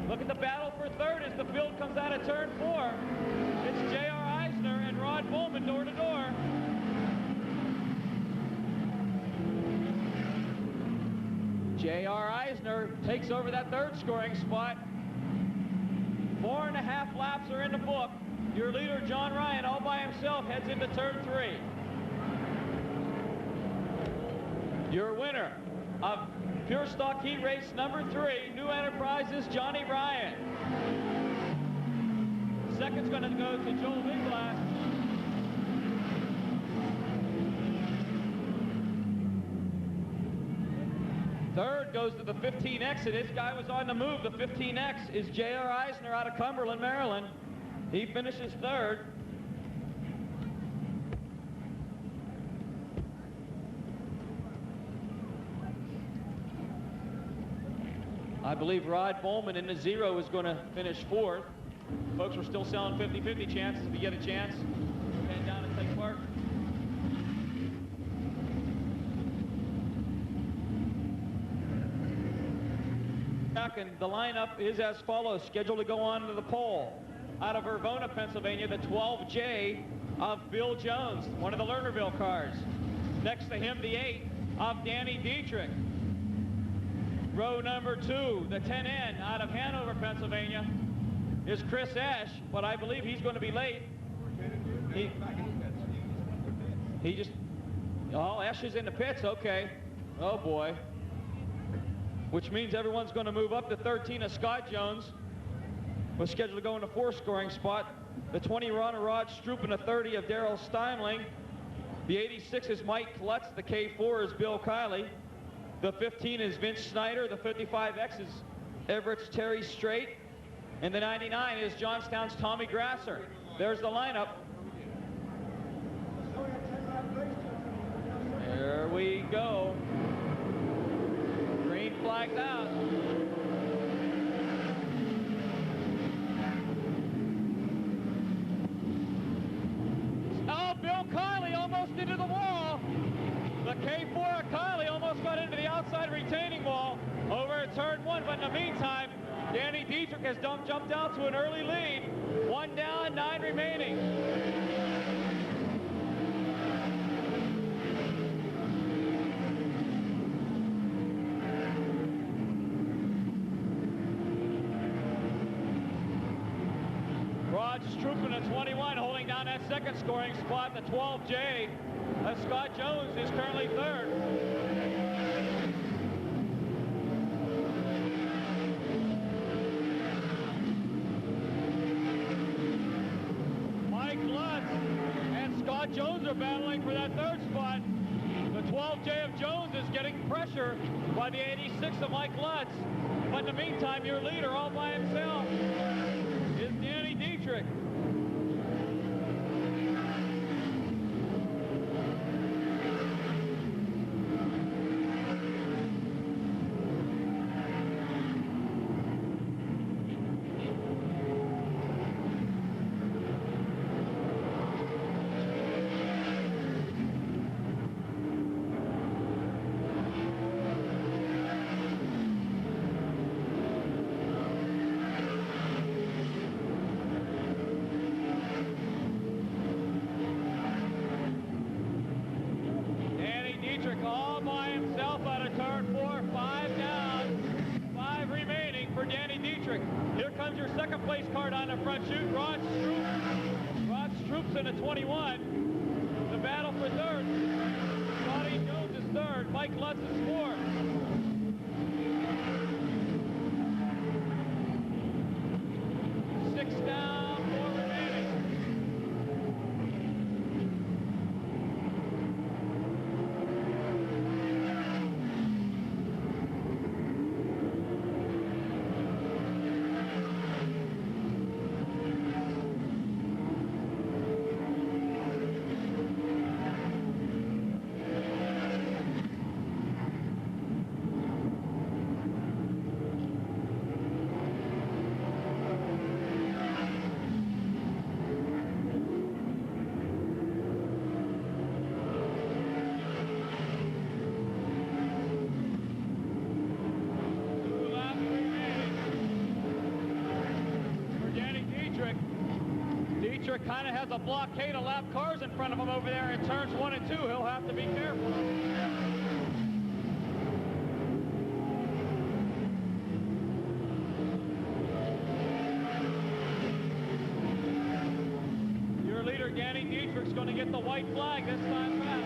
Look at the battle for 3rd as the field comes out of turn 4. It's J.R. Eisner and Rod Bowman door to door. J.R. Eisner takes over that 3rd scoring spot. 4.5 laps are in the book. Your leader, John Ryan, all by himself, heads into turn 3. Your winner of Pure Stock Heat Race number 3, New Enterprises, Johnny Ryan. Second's going to go to Joel Vinglass. Third goes to the 15X, and this guy was on the move. The 15X is J.R. Eisner out of Cumberland, Maryland. He finishes 3rd. I believe Rod Bowman in the 0 is going to finish 4th. Folks, we're still selling 50-50 chances. If you get a chance, head down and take part. And the lineup is as follows, scheduled to go on to the pole. Out of Vervona, Pennsylvania, the 12J of Bill Jones, one of the Lernerville cars. Next to him, the 8 of Danny Dietrich. Row number 2, the 10N out of Hanover, Pennsylvania, is Chris Esch, but I believe he's going to be late. He just, oh, Esch is in the pits, okay. Oh boy. Which means everyone's going to move up to 13 of Scott Jones. Was scheduled to go in the 4th scoring spot. The 20 Rod Stroop and the 30 of Daryl Steinling. The 86 is Mike Klutz. The K4 is Bill Kiley. The 15 is Vince Snyder. The 55X is Everett's Terry Strait. And the 99 is Johnstown's Tommy Grasser. There's the lineup. There we go. Green flagged out. Oh, Bill Kiley almost into the wall. The K4 of Kiley almost got into the outside retaining wall over at turn 1, but in the meantime, Danny Dietrich has jumped out to an early lead. 1 down, 9 remaining. Rod Stroop in the 21 holding down that 2nd scoring spot. The 12J of Scott Jones is currently 3rd. Mike Lutz and Scott Jones are battling for that 3rd spot. The 12J of Jones is getting pressure by the 86 of Mike Lutz. But in the meantime, your leader all by himself is Danny Dietrich. All by himself out of turn 4, 5 down, 5 remaining for Danny Dietrich. Here comes your 2nd place card on the front chute, Rod Stroop. Rod Stroop's in the 21. The battle for 3rd. Scotty Jones is 3rd. Mike Lutz is 4th. Six down, 4 remaining. Dietrich kind of has a blockade of lap cars in front of him over there in turns 1 and 2. He'll have to be careful. Your leader, Danny Dietrich's going to get the white flag this time back.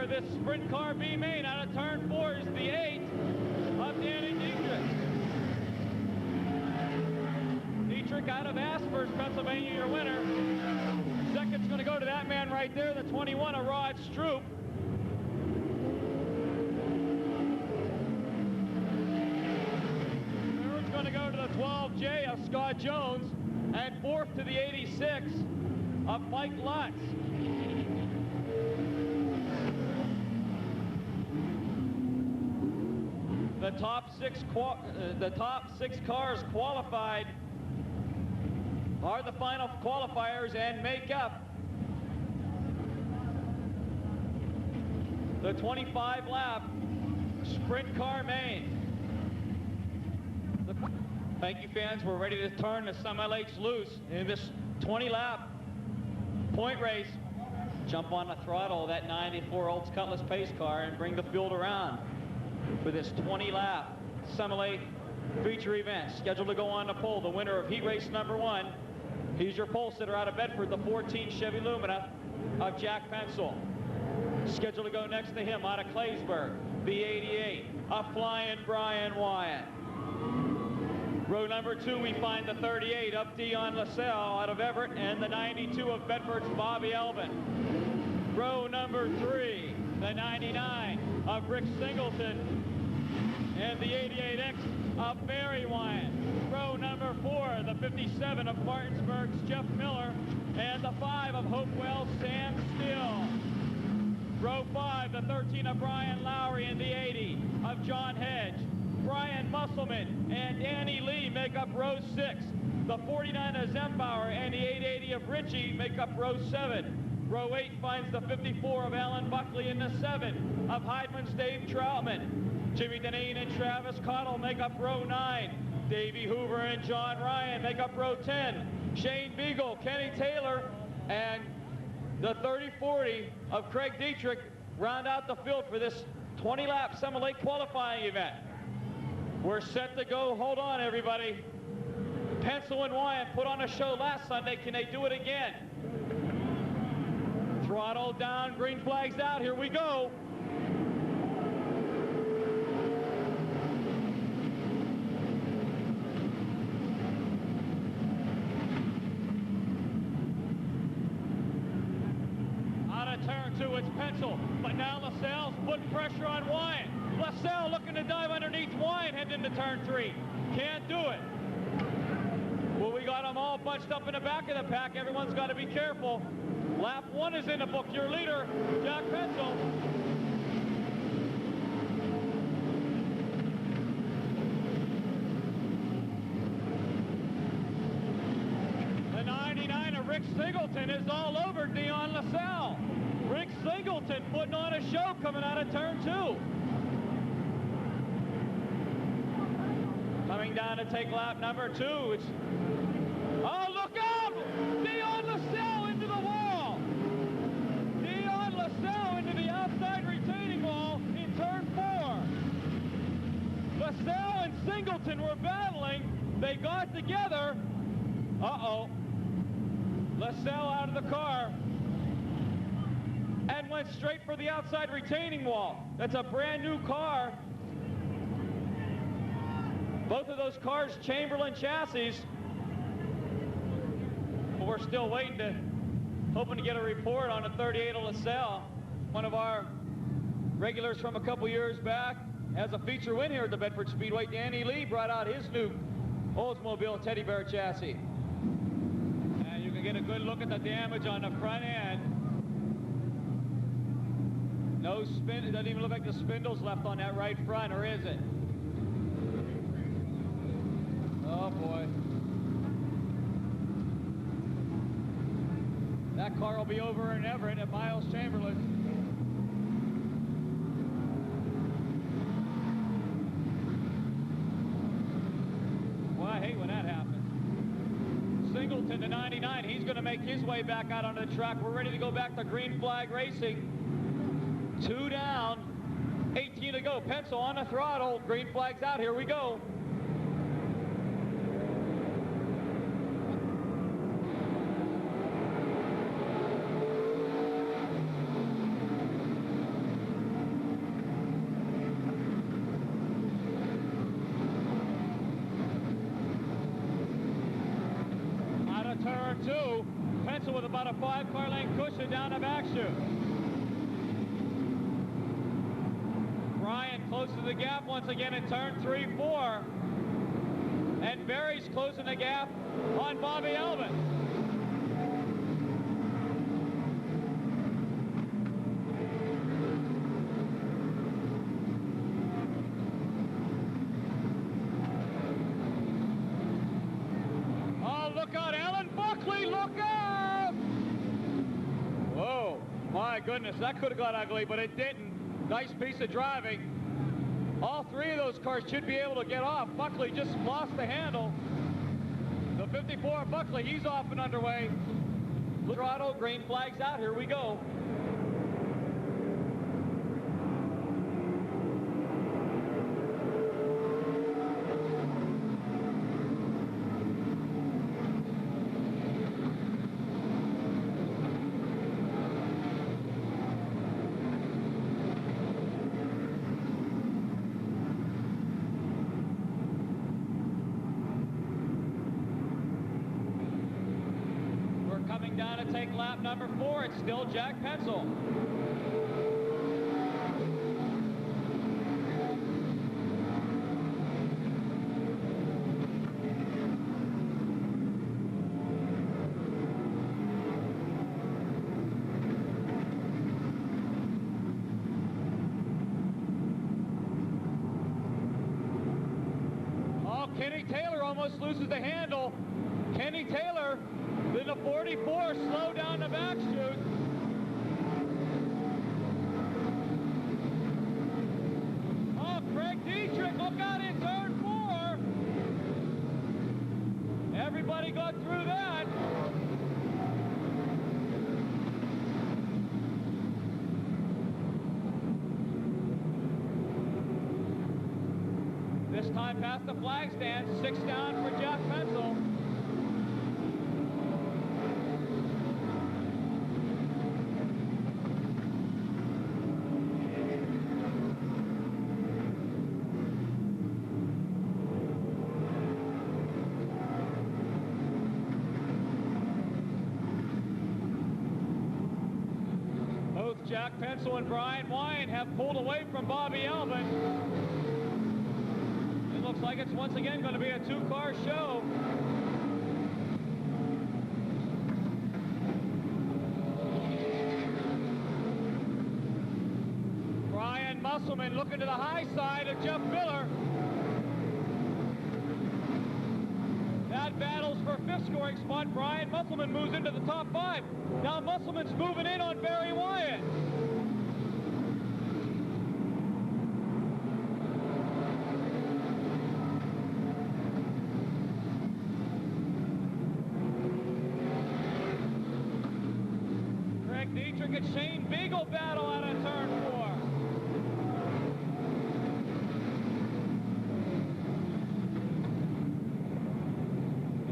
This sprint car B main out of turn 4 is the 8 of Danny Dietrich. Dietrich out of Asper's, Pennsylvania, your winner. Second's going to go to that man right there, the 21 of Rod Stroop. 12J of Scott Jones, and 4th to the 86 of Mike Lutz. The top six cars qualified are the final qualifiers and make up the 25-lap Sprint Car Main. Thank you, fans. We're ready to turn the semi-lakes loose in this 20-lap point race. Jump on the throttle of that 94 Olds Cutlass pace car and bring the field around for this 20-lap semi-lake feature event. Scheduled to go on the pole, the winner of heat race number 1. He's your pole sitter out of Bedford, the 14 Chevy Lumina of Jack Pencil. Scheduled to go next to him out of Claysburg, the 88 of Flying Brian Wyatt. Row number 2, we find the 38 of Dion LaSalle out of Everett, and the 92 of Bedford's Bobby Elvin. Row number 3, the 99 of Rick Singleton, and the 88X of Barry Wyatt. Row number 4, the 57 of Martinsburg's Jeff Miller, and the 5 of Hopewell's Sam Steele. Row 5, the 13 of Brian Lowry, and the 80 of John Hedge. Brian Musselman and Danny Lee make up row 6. The 49 of Zembauer and the 880 of Ritchie make up row 7. Row 8 finds the 54 of Alan Buckley and the 7 of Heidman's Dave Troutman. Jimmy Deneen and Travis Cottle make up row 9. Davey Hoover and John Ryan make up row 10. Shane Beagle, Kenny Taylor, and the 30-40 of Craig Dietrich round out the field for this 20-lap Summer Lake qualifying event. We're set to go. Hold on, everybody. Pencil and Wyatt put on a show last Sunday. Can they do it again? Throttle down, green flags out. Here we go. Out of turn 2, it's Pencil, but now LaSalle's putting pressure on Wyatt. LaSalle looking to dive underneath Wyatt, heading into turn 3. Can't do it. Well, we got them all bunched up in the back of the pack. Everyone's got to be careful. Lap 1 is in the book. Your leader, Jack Pencil. The 99 of Rick Singleton is all over Dion LaSalle. Rick Singleton putting on a show coming out of turn 2. Coming down to take lap number 2. It's, oh, look out! Dion LaSalle into the wall. Dion LaSalle into the outside retaining wall in turn 4. LaSalle and Singleton were battling. They got together. Uh-oh. LaSalle out of the car and went straight for the outside retaining wall. That's a brand new car. Both of those cars, Chamberlain chassis. But we're still hoping to get a report on a 38 of LaSalle. One of our regulars from a couple years back has a feature win here at the Bedford Speedway. Danny Lee brought out his new Oldsmobile Teddy Bear chassis. And you can get a good look at the damage on the front end. No spin, it doesn't even look like the spindle's left on that right front, or is it? Oh boy. That car will be over in Everett at Miles Chamberlain. Well, I hate when that happens. Singleton to 99, he's going to make his way back out onto the track. We're ready to go back to green flag racing. 2 down, 18 to go. Pencil on the throttle, green flag's out, here we go. Turn 2, Pencil with about a 5-car length cushion down the back chute. Brian close to the gap once again in turn 3, 4. and Barry's closing the gap on Bobby Albin. Oh, look out, Alan Buckley, look out! Whoa, my goodness, that could have got ugly, but it didn't. Nice piece of driving. All three of those cars should be able to get off. Buckley just lost the handle. The 54 Buckley, he's off and underway. Toronto, green flag's out. Here we go. Down to take lap number 4. It's still Jack Pencil. Oh, Kenny Taylor almost loses the handle. Kenny Taylor, then the 44, slow down the back chute. Oh, Craig Dietrich, look out in turn 4. Everybody got through that. This time past the flag stand, 6 down for Jack Pencil. Jack Pencil and Brian Wyan have pulled away from Bobby Albin. It looks like it's once again going to be a 2-car show. Brian Musselman looking to the high side of Jeff Miller. That battles for 5th scoring spot. Brian Musselman moves into the top 5. Now Musselman's moving in on Barry Wyatt. Craig Dietrich and Shane Beagle battle out of turn 4.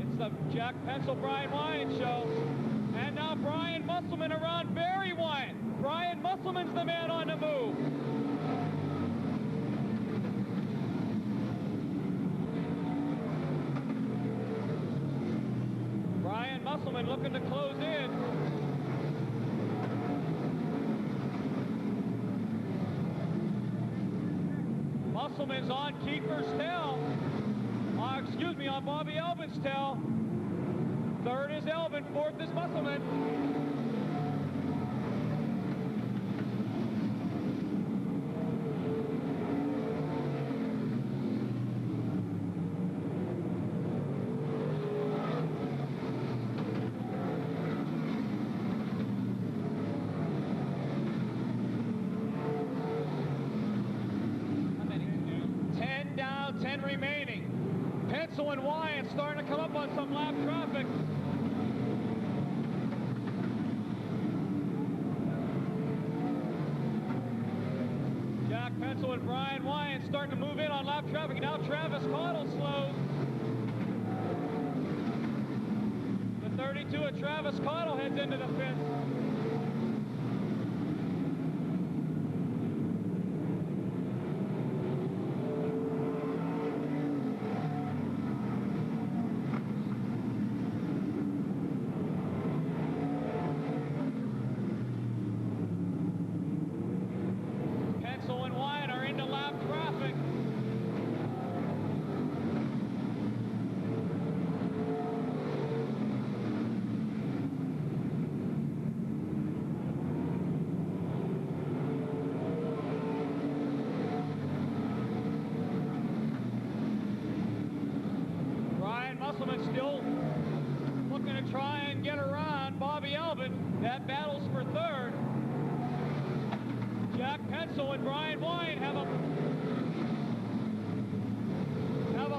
It's the Jack Pencil, Brian Wyatt show. And now Brian Musselman around Barry Wyatt. Brian Musselman's the man on the move. Brian Musselman looking to close in. Musselman's on Kiefer's tail. Excuse me, on Bobby Albin's tail. 3rd is Albin, 4th is Musselman. How many? 10 down, 10 remaining. Pencil and Wyatt starting to come up on some lap traffic. Jack Pencil and Brian Wyatt starting to move in on lap traffic. Now Travis Caudill slows. The 32 of Travis Caudill heads into the 5th. That battles for third. Jack Pencil and Brian Wyatt have a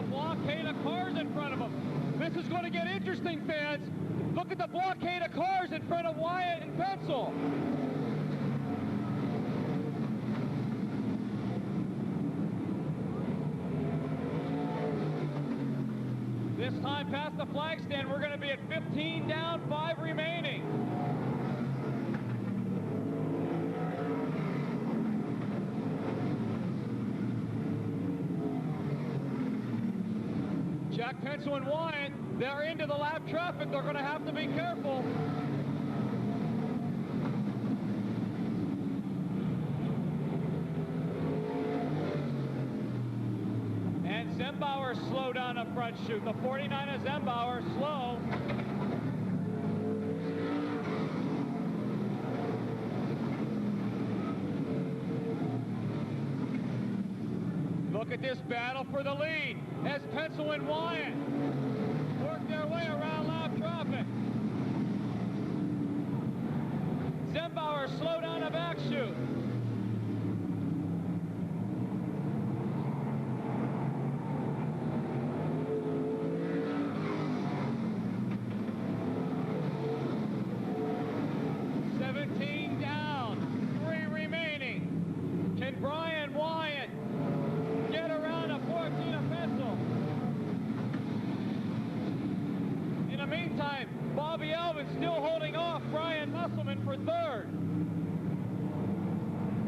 blockade of cars in front of them. This is going to get interesting, fans. Look at the blockade of cars in front of Wyatt and Pencil. This time past the flag stand, we're going to be at 15 down, 5 remaining. Jack Pencil and Wyatt, they're into the lap traffic. They're going to have to be careful. And Zembauer slow down the front chute. The 49 of Zembauer slow. Look at this battle for the lead as Pencil and Wyatt work their way around lap traffic. Zembauer slow down the back chute. Still holding off Brian Musselman for third.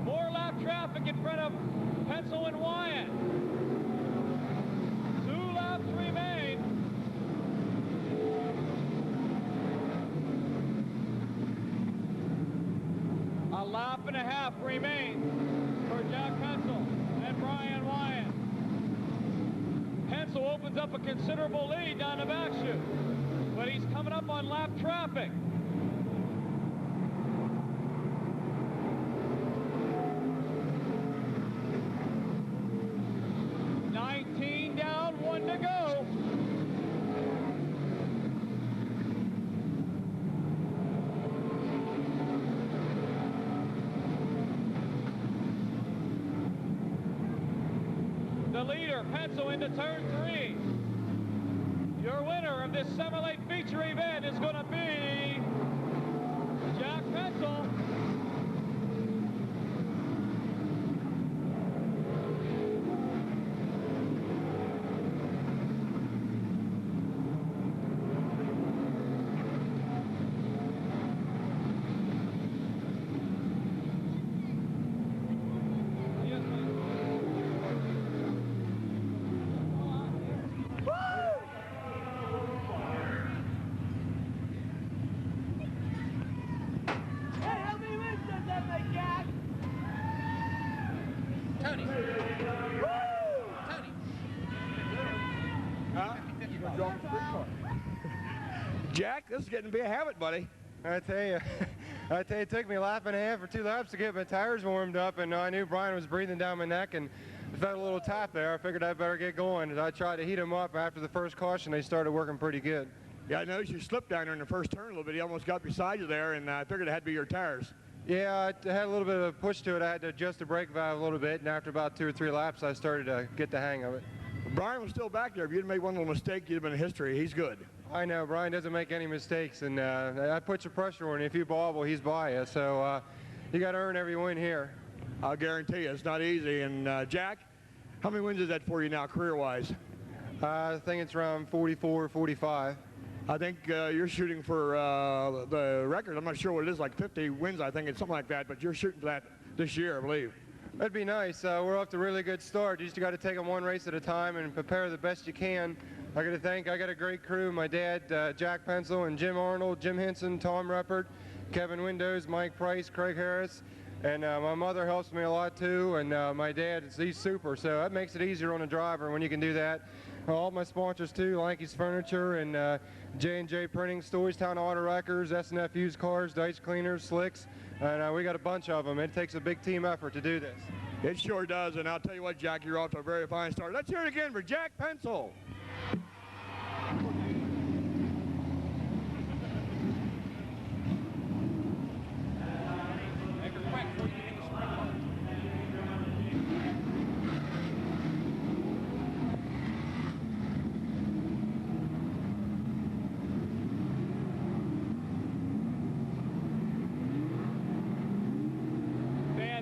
More lap traffic in front of Pencil and Wyatt. 2 laps remain. A lap and a half remain for Jack Pencil and Brian Wyatt. Pencil opens up a considerable lead down the back chute, but he's coming up on lap traffic. Down, 1 to go. The leader, Pencil, into turn 3. Your winner of this semi-late feature event is going to be Jack Pencil. Jack, this is getting to be a habit, buddy. I tell you, it took me a lap and a half or 2 laps to get my tires warmed up, and I knew Brian was breathing down my neck, and I felt a little tap there. I figured I'd better get going, and I tried to heat them up. After the first caution, they started working pretty good. Yeah, I noticed you slipped down there in the first turn a little bit. You almost got beside you there, and I figured it had to be your tires. Yeah, I had a little bit of a push to it. I had to adjust the brake valve a little bit, and after about 2 or 3 laps, I started to get the hang of it. Brian was still back there. If you'd made one little mistake, you'd have been in history. He's good. I know. Brian doesn't make any mistakes, and that puts the pressure on you. If you bobble, he's by you. So you got to earn every win here. I'll guarantee you, it's not easy. And Jack, how many wins is that for you now, career-wise? I think it's around 44, 45. I think you're shooting for the record. I'm not sure what it is, like 50 wins, I think it's something like that, but you're shooting for that this year, I believe. That'd be nice. We're off to a really good start. You just got to take them one race at a time and prepare the best you can. I got a great crew. My dad, Jack Pencil, and Jim Arnold, Jim Henson, Tom Ruppert, Kevin Windows, Mike Price, Craig Harris, and my mother helps me a lot too, and my dad, he's super, so that makes it easier on a driver when you can do that. All my sponsors too, Lanky's Furniture and J&J Printing, Storystown Auto Wreckers, S&F Used Cars, Dice Cleaners, Slicks, and we got a bunch of them. It takes a big team effort to do this. It sure does, and I'll tell you what, Jack, you're off to a very fine start. Let's hear it again for Jack Pencil.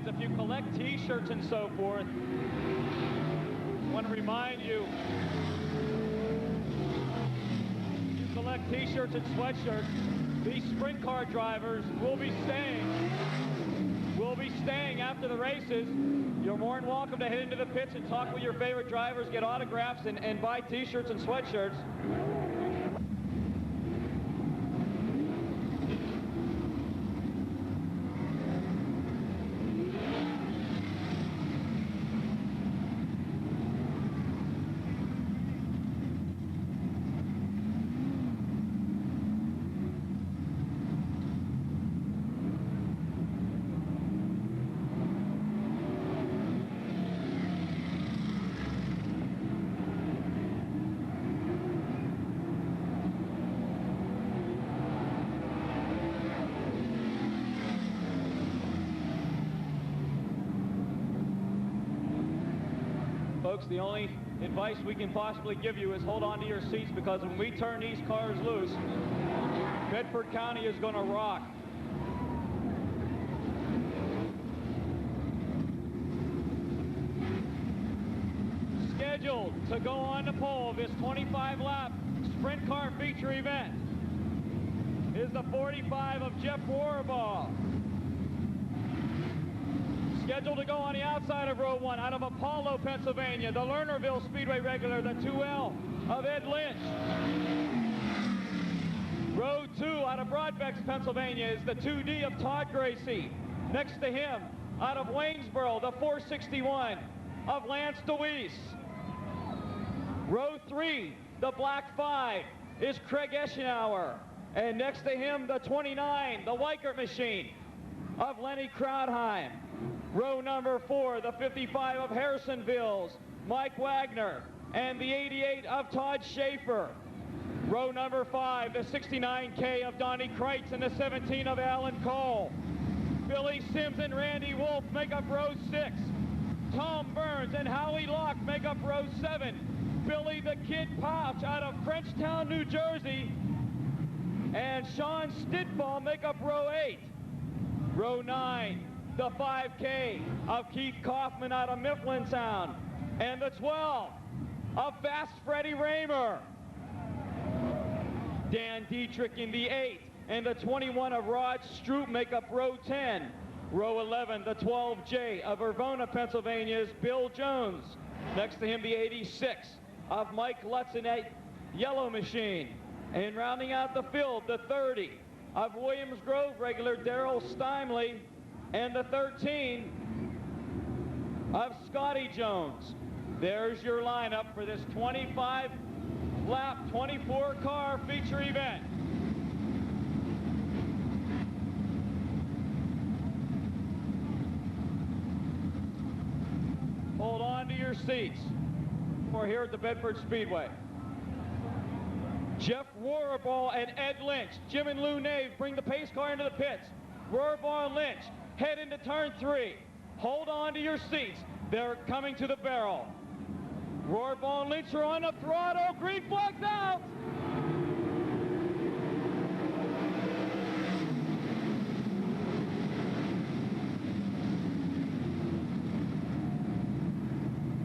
fans, if you collect T-shirts and so forth, I want to remind you, if you collect T-shirts and sweatshirts, these sprint car drivers will be staying. We'll be staying after the races. You're more than welcome to head into the pits and talk with your favorite drivers, get autographs, and buy T-shirts and sweatshirts. Folks, the only advice we can possibly give you is hold on to your seats, because when we turn these cars loose, Bedford County is going to rock. Scheduled to go on the pole of this 25-lap sprint car feature event is the 45 of Jeff Rohrabaugh. Scheduled to go on the outside of row 1 out of Apollo, Pennsylvania, the Lernerville Speedway regular, the 2L of Ed Lynch. Row 2 out of Broadbex, Pennsylvania is the 2D of Todd Gracie. Next to him, out of Waynesboro, the 461 of Lance DeWeese. Row 3, the Black 5, is Craig Eschenauer. And next to him, the 29, the Weikert machine of Lenny Krautheim. Row number 4, the 55 of Harrisonville's Mike Wagner, and the 88 of Todd Schaefer. Row number 5, the 69K of Donnie Kreitz, and the 17 of Alan Cole. Billy Sims and Randy Wolf make up row 6. Tom Burns and Howie Locke make up row 7. Billy the Kid Pouch out of Frenchtown, New Jersey, and Sean Stidfall make up row 8. Row 9, the 5K of Keith Kaufman out of Mifflintown, and the 12 of Fast Freddie Raymer. Dan Dietrich in the 8, and the 21 of Rod Stroop make up row 10. Row 11, the 12J of Vervona, Pennsylvania's Bill Jones. Next to him, the 86 of Mike Lutz in that yellow machine. And rounding out the field, the 30 of Williams Grove regular Darrell Steinley, and the 13 of Scotty Jones. There's your lineup for this 25-lap, 24-car feature event. Hold on to your seats. We're here at the Bedford Speedway. Jeff Rohrabaugh and Ed Lynch. Jim and Lou Nave bring the pace car into the pits. Rohrabaugh and Lynch head into turn 3. Hold on to your seats. They're coming to the barrel. Rohrabaugh and Lynch are on the throttle. Green flag's out.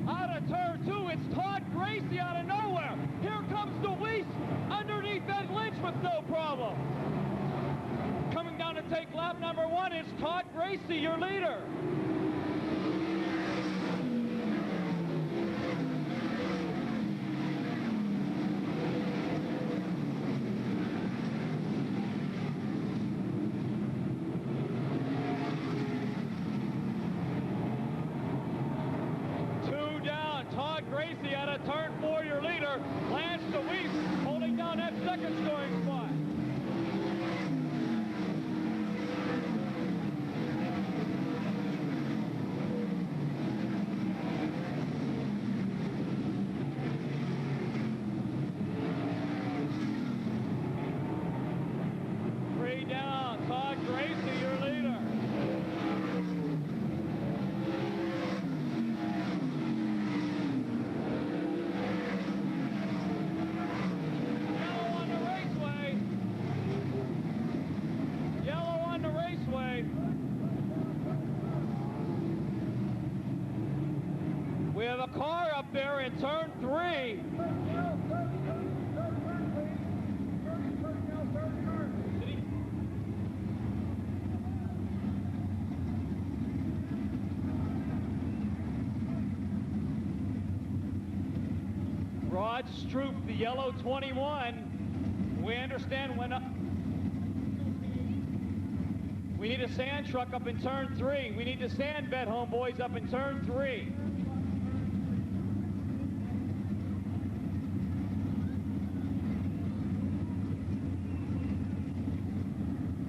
Out of turn 2, it's Todd Gracie out of nowhere. Here comes DeWeese underneath Ed Lynch with no problem. Coming down to take lap number 1 is Todd Gracie, your leader. Two down, Todd Gracie out of turn 4, your leader. Lance DeWeese holding down that second scoring spot. have a car up there in turn 3. Rod Stroop, the yellow 21. We understand when up. We need a sand truck up in turn 3. We need the sand bed, homeboys, up in turn 3.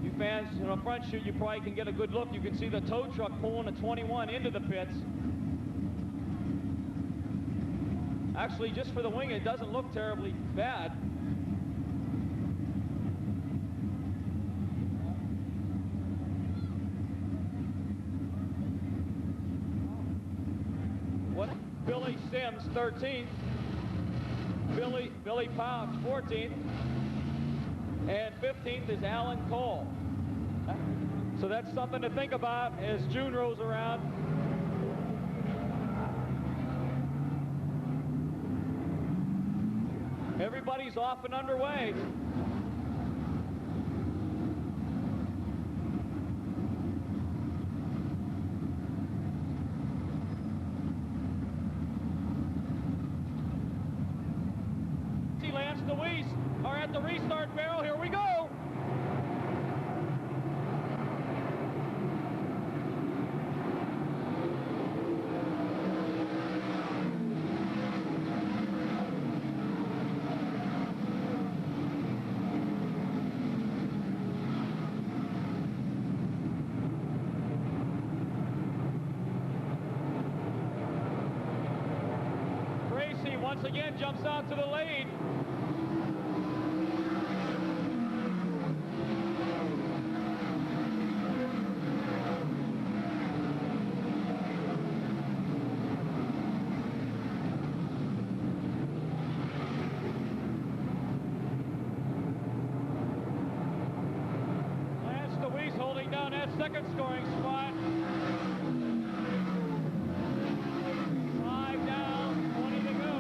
You fans in the front chute, you probably can get a good look. You can see the tow truck pulling a 21 into the pits. Actually, just for the wing, it doesn't look terribly bad. What? Billy Sims, 13th. Billy Pouch, 14th. And 15th is Alan Cole. So that's something to think about as June rolls around. Everybody's off and underway. Lance DeWeese are at the restart barrel. Here we go. Once again jumps out to the lead. Lance DeWeese holding down that second scoring spot. 5 down, 20 to go.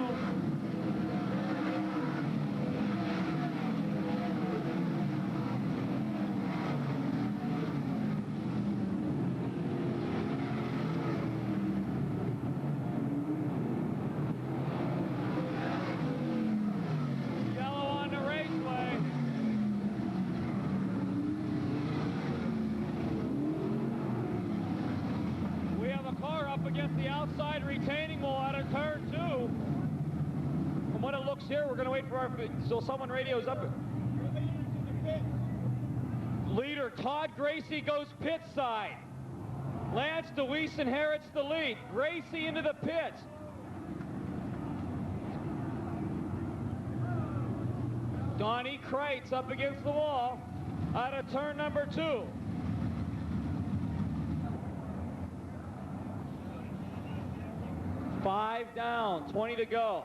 Against the outside retaining wall out of turn 2. From what it looks here, we're going to wait for our, so someone radios up. Leader Todd Gracie goes pit side. Lance DeWeese inherits the lead. Gracie into the pits. Donnie Kreitz up against the wall out of turn number 2. Five down, 20 to go.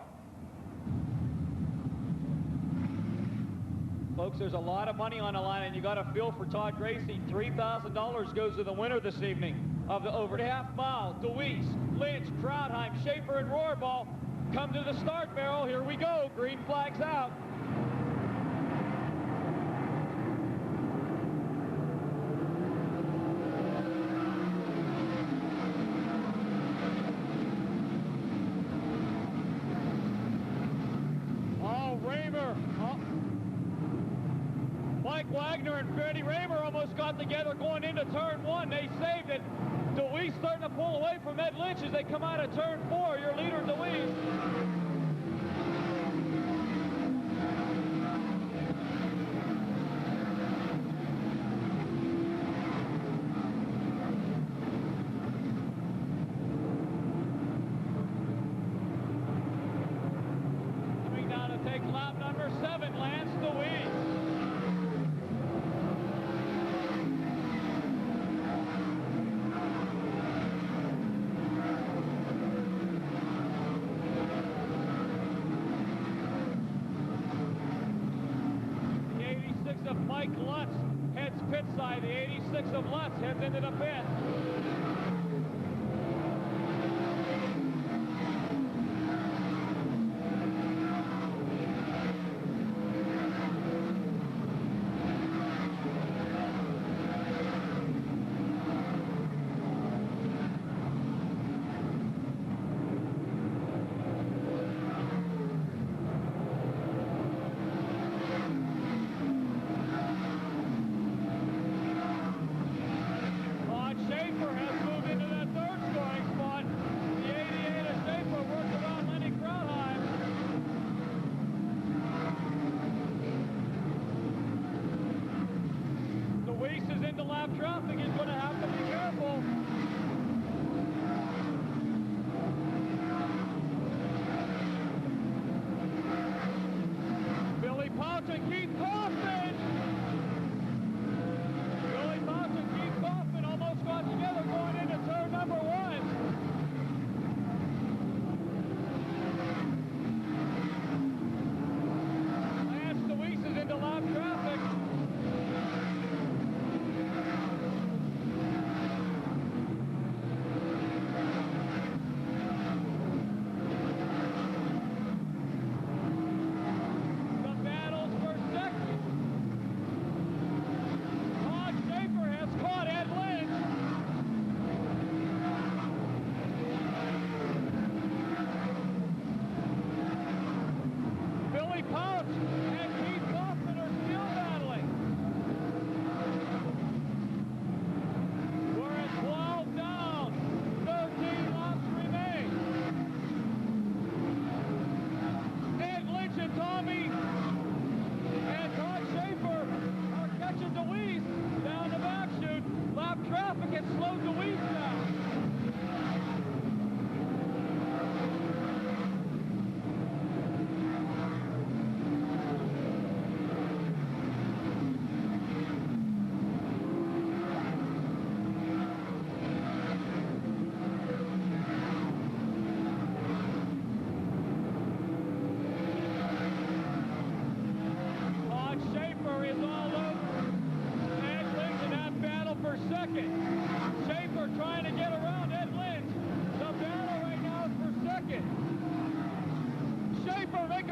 Folks, there's a lot of money on the line, and you got a feel for Todd Gracie. $3,000 goes to the winner this evening of the over half mile. DeWeese, Lynch, Krautheim, Schaefer, and Rohrbal come to the start barrel. Here we go. Green flag's out. Mike Wagner and Freddie Raymer almost got together going into turn 1. They saved it. DeWeese starting to pull away from Ed Lynch as they come out of turn 4. Your leader, DeWeese. Coming down to take lap number 7, Lance DeWeese. Of Mike Lutz heads pit side. The 86 of Lutz heads into the pit.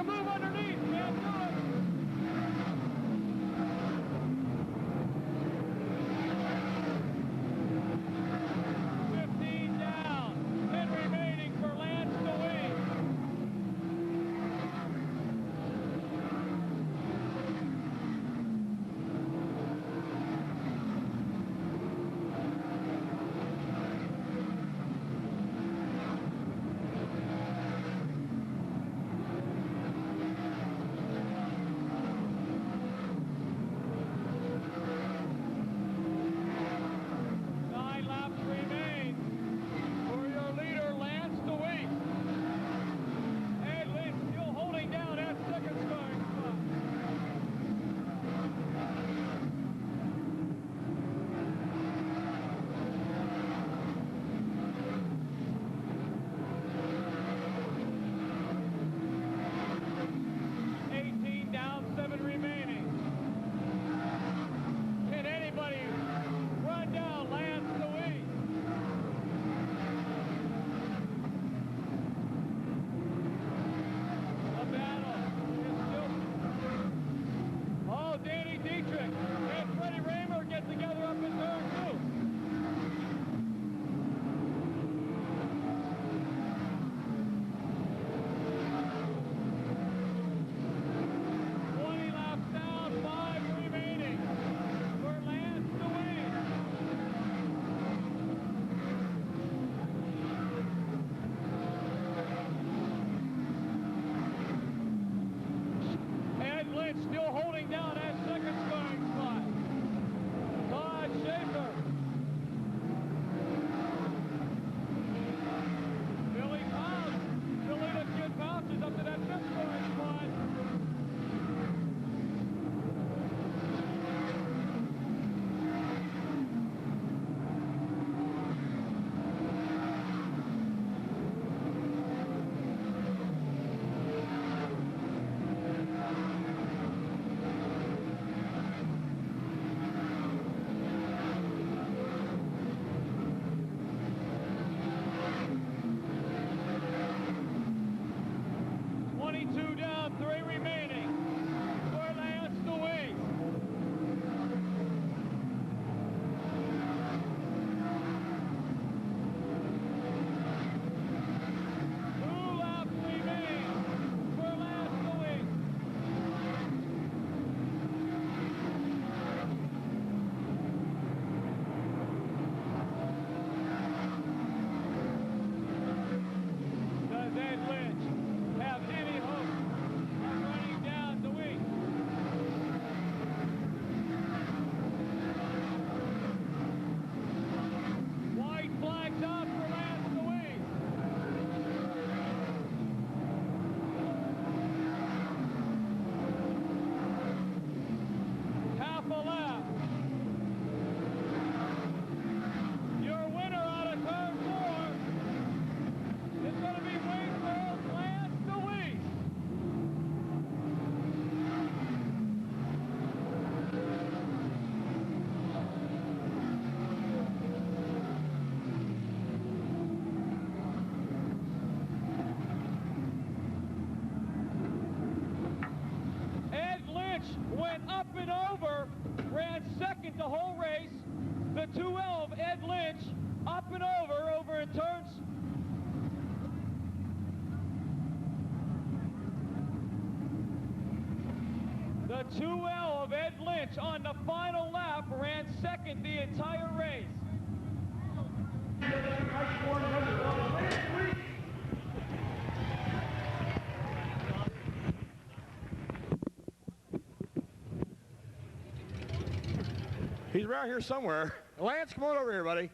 a move underneath. Can't do it. 15 down. 10 remaining for Lance DeWeese. Still holding down that second scoring spot. Todd Schaefer. Billy Pounce. Billy the Kid Pounce is up to that fifth scoring spot. Went up and over, ran second the whole race. The 2L of Ed Lynch, up and over in turns. The 2L of Ed Lynch on the final lap ran second the entire race. He's around here somewhere. Lance, come on over here, buddy.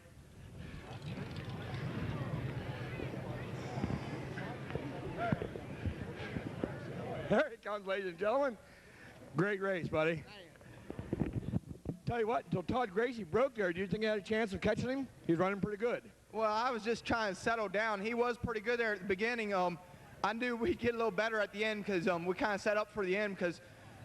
There he comes, ladies and gentlemen. Great race, buddy. Tell you what, until Todd Gracie broke there, do you think he had a chance of catching him? He's running pretty good. Well, I was just trying to settle down. He was pretty good there at the beginning. I knew we'd get a little better at the end because we kind of set up for the end because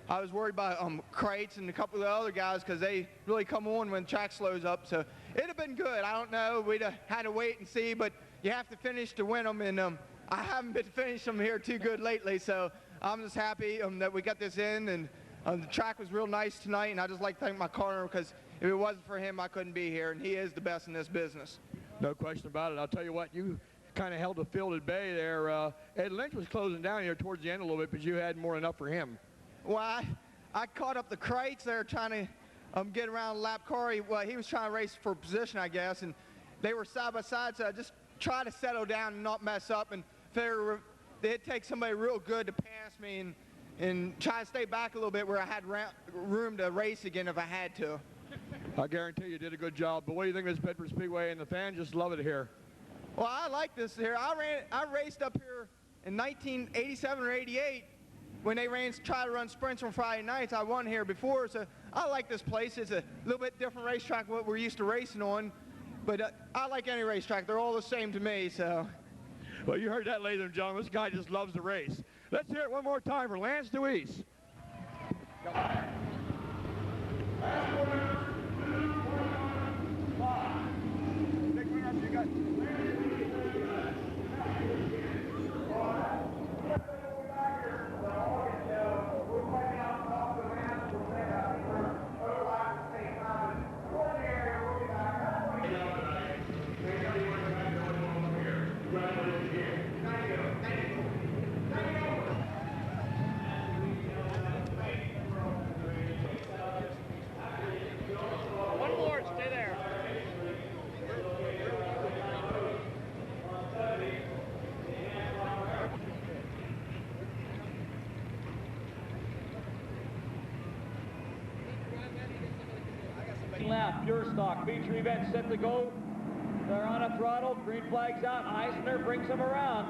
I was worried about Crates and a couple of the other guys because they really come on when the track slows up. So it'd have been good. I don't know. We'd have had to wait and see, but you have to finish to win them, and I haven't been finishing them here too good lately. So I'm just happy that we got this in, and the track was real nice tonight, and I just like to thank my car owner, because if it wasn't for him, I couldn't be here, and he is the best in this business. No question about it. I'll tell you what, you kind of held the field at bay there. Ed Lynch was closing down here towards the end a little bit, but you had more than enough for him. Well, I caught up the crates there trying to get around lap car. He was trying to race for position, I guess, and they were side by side, so I just tried to settle down and not mess up, and figure they'd take somebody real good to pass me and try to stay back a little bit where I had room to race again if I had to. I guarantee you did a good job. But what do you think of this Bedford Speedway, and the fans just love it here? Well, I like this here. I raced up here in 1987 or 88 when they tried to run sprints on Friday nights. I won here before, so I like this place. It's a little bit different racetrack than what we're used to racing on, but I like any racetrack. They're all the same to me, so. Well, you heard that, ladies and gentlemen. This guy just loves the race. Let's hear it one more time for Lance DeWeese. Lap, pure stock, feature event set to go. They're on a throttle, green flag's out, Eisner brings them around.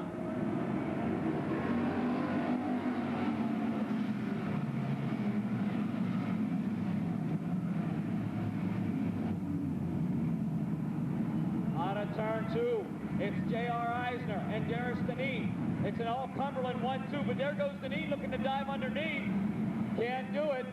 On a turn 2, it's J.R. Eisner and Darius Deneen. It's an all Cumberland 1-2, but there goes Deneen looking to dive underneath. Can't do it.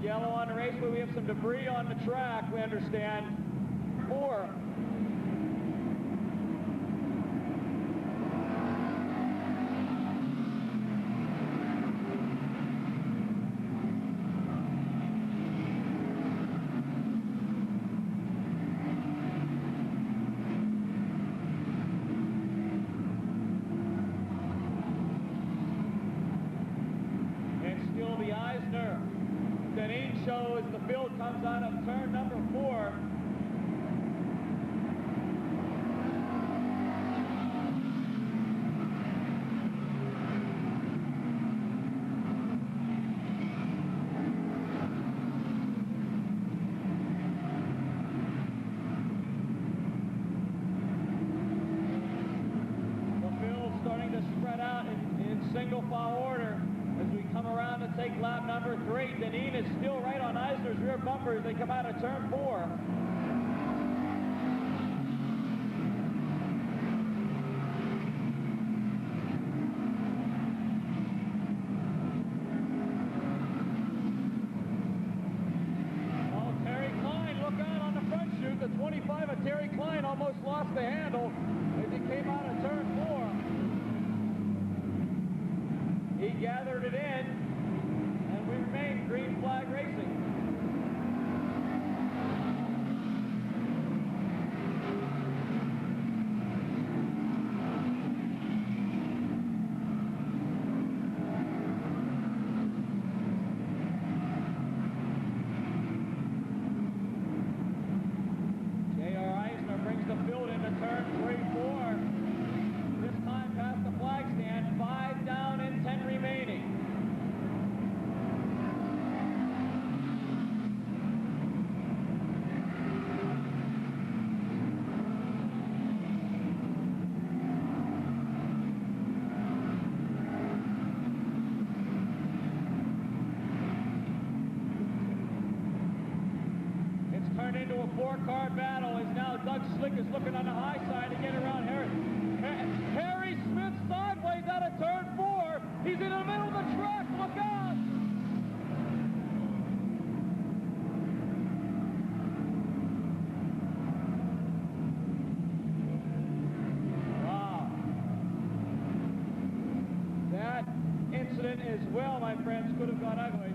Yellow on the raceway, we have some debris on the track, we understand. 4. And still the Eisner. Deneen shows the field comes out of turn number 4. The field starting to spread out in single file order. As we come around to take lap number 3, Deneen is still right on Eisner's rear bumper as they come out of turn 4. Oh, Terry Klein, look out on the front chute. The 25 of Terry Klein almost lost the handle as he came out of turn 4. He gathered it in, and we remain green flag racing. J.R. Eisner brings the field into turn 3-4. This time past the flag stand, 5 down and 10 remaining. turned into a 4-car battle as now Doug Slick is looking on the high side to get around Harry. Harry Smith sideways out of turn 4. He's in the middle of the track. Look out! Wow. That incident as well, my friends, could have gone ugly.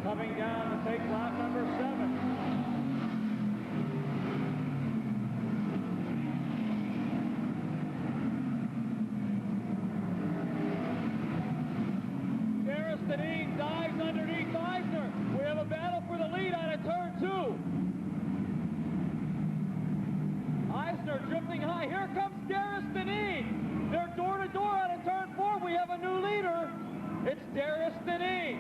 Coming down to take lap number 7. Deneen dives underneath Eisner. We have a battle for the lead out of turn 2. Eisner drifting high. Here comes Deneen. They're door to door out of turn 4. We have a new leader. It's Deneen.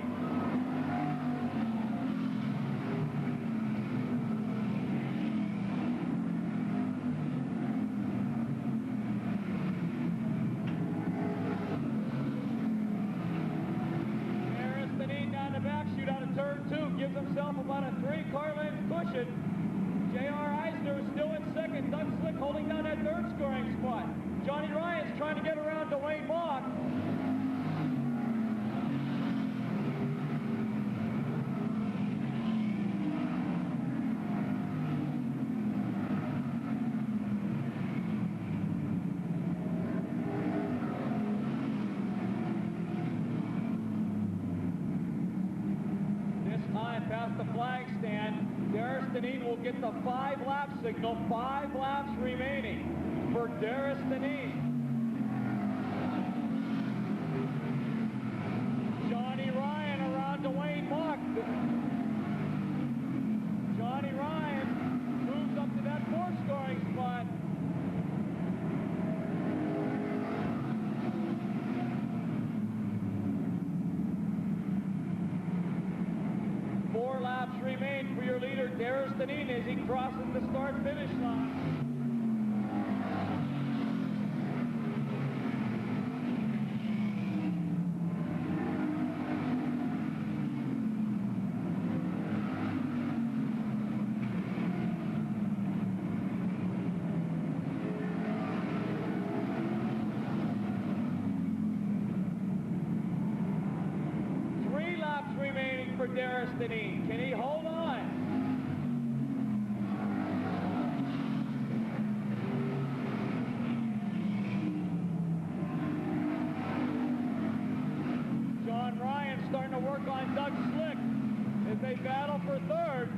Gives himself about a 3-car length cushion. J.R. Eisner is still in second. Doug Slick holding down that 3rd scoring spot. Johnny Ryan's trying to get around Dwayne Mock. Past the flag stand, Darius Deneen will get the 5-lap signal. 5 laps remaining for Darius Deneen. Johnny Ryan around Dwayne Mock. Johnny Ryan moves up to that 4th scoring spot. Remain for your leader, Darius Deneen, as he crosses the start-finish line. Remaining for Darius Deneen. Can he hold on? John Ryan starting to work on Doug Slick as they battle for 3rd.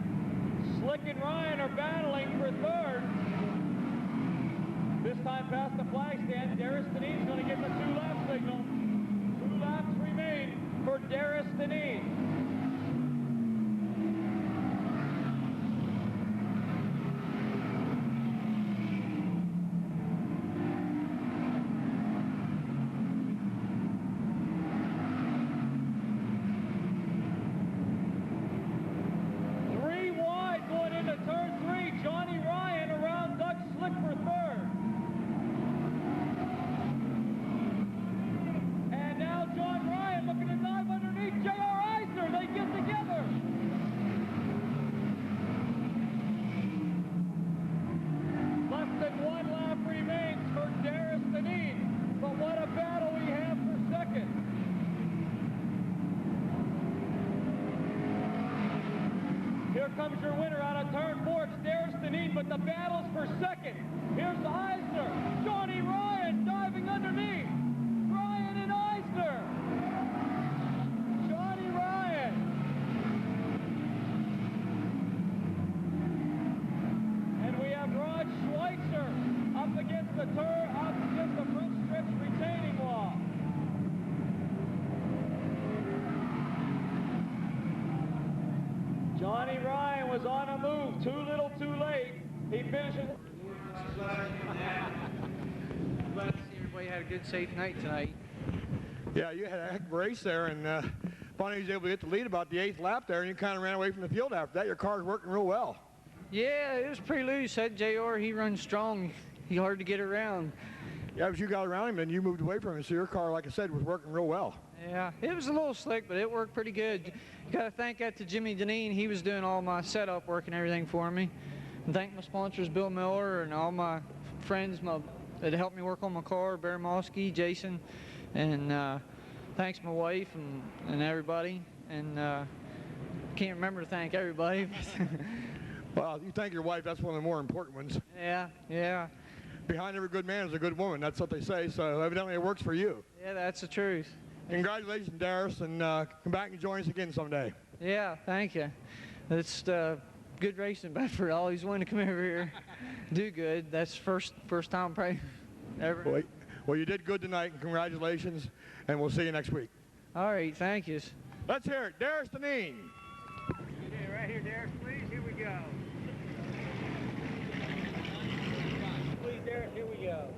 Slick and Ryan are battling for 3rd. This time past the flag stand, Darius Deneen's going to get the 2-lap signal. 2 laps remain for Darius Deneen. Comes your winner out of turn 4. It's Darius Deneen, but the battle's for 2nd. Here's Eisner. Johnny Ryan diving underneath. Ryan and Eisner. Johnny Ryan. And we have Rod Schweitzer up against the front stretch retaining wall. was on a move, too little, too late. He finishes. Glad to see everybody had a good, safe night tonight. Yeah, you had a heck of a race there, and Bonnie was able to get the lead about the 8th lap there, and you kind of ran away from the field after that. Your car's working real well. Yeah, it was pretty loose. That JR, he runs strong. He's hard to get around. Yeah, but you got around him, and you moved away from him, so your car, like I said, was working real well. Yeah, it was a little slick, but it worked pretty good. You got to thank that to Jimmy Deneen. He was doing all my setup work and everything for me. And thank my sponsors, Bill Miller, and all my friends that helped me work on my car, Bear Mosky, Jason, and thanks my wife and everybody. And can't remember to thank everybody. Well, you thank your wife. That's one of the more important ones. Yeah, yeah. Behind every good man is a good woman. That's what they say, so evidently it works for you. Yeah, that's the truth. Congratulations, Darius, and come back and join us again someday. Yeah, thank you. It's good racing, Bedford. I always want to come over here, do good. That's first time probably ever. Well, you did good tonight, and congratulations, and we'll see you next week. All right, thank you. Let's hear it. Darius Deneen. Yeah, right here, Darius, please. Here we go. Please, Darius, here we go.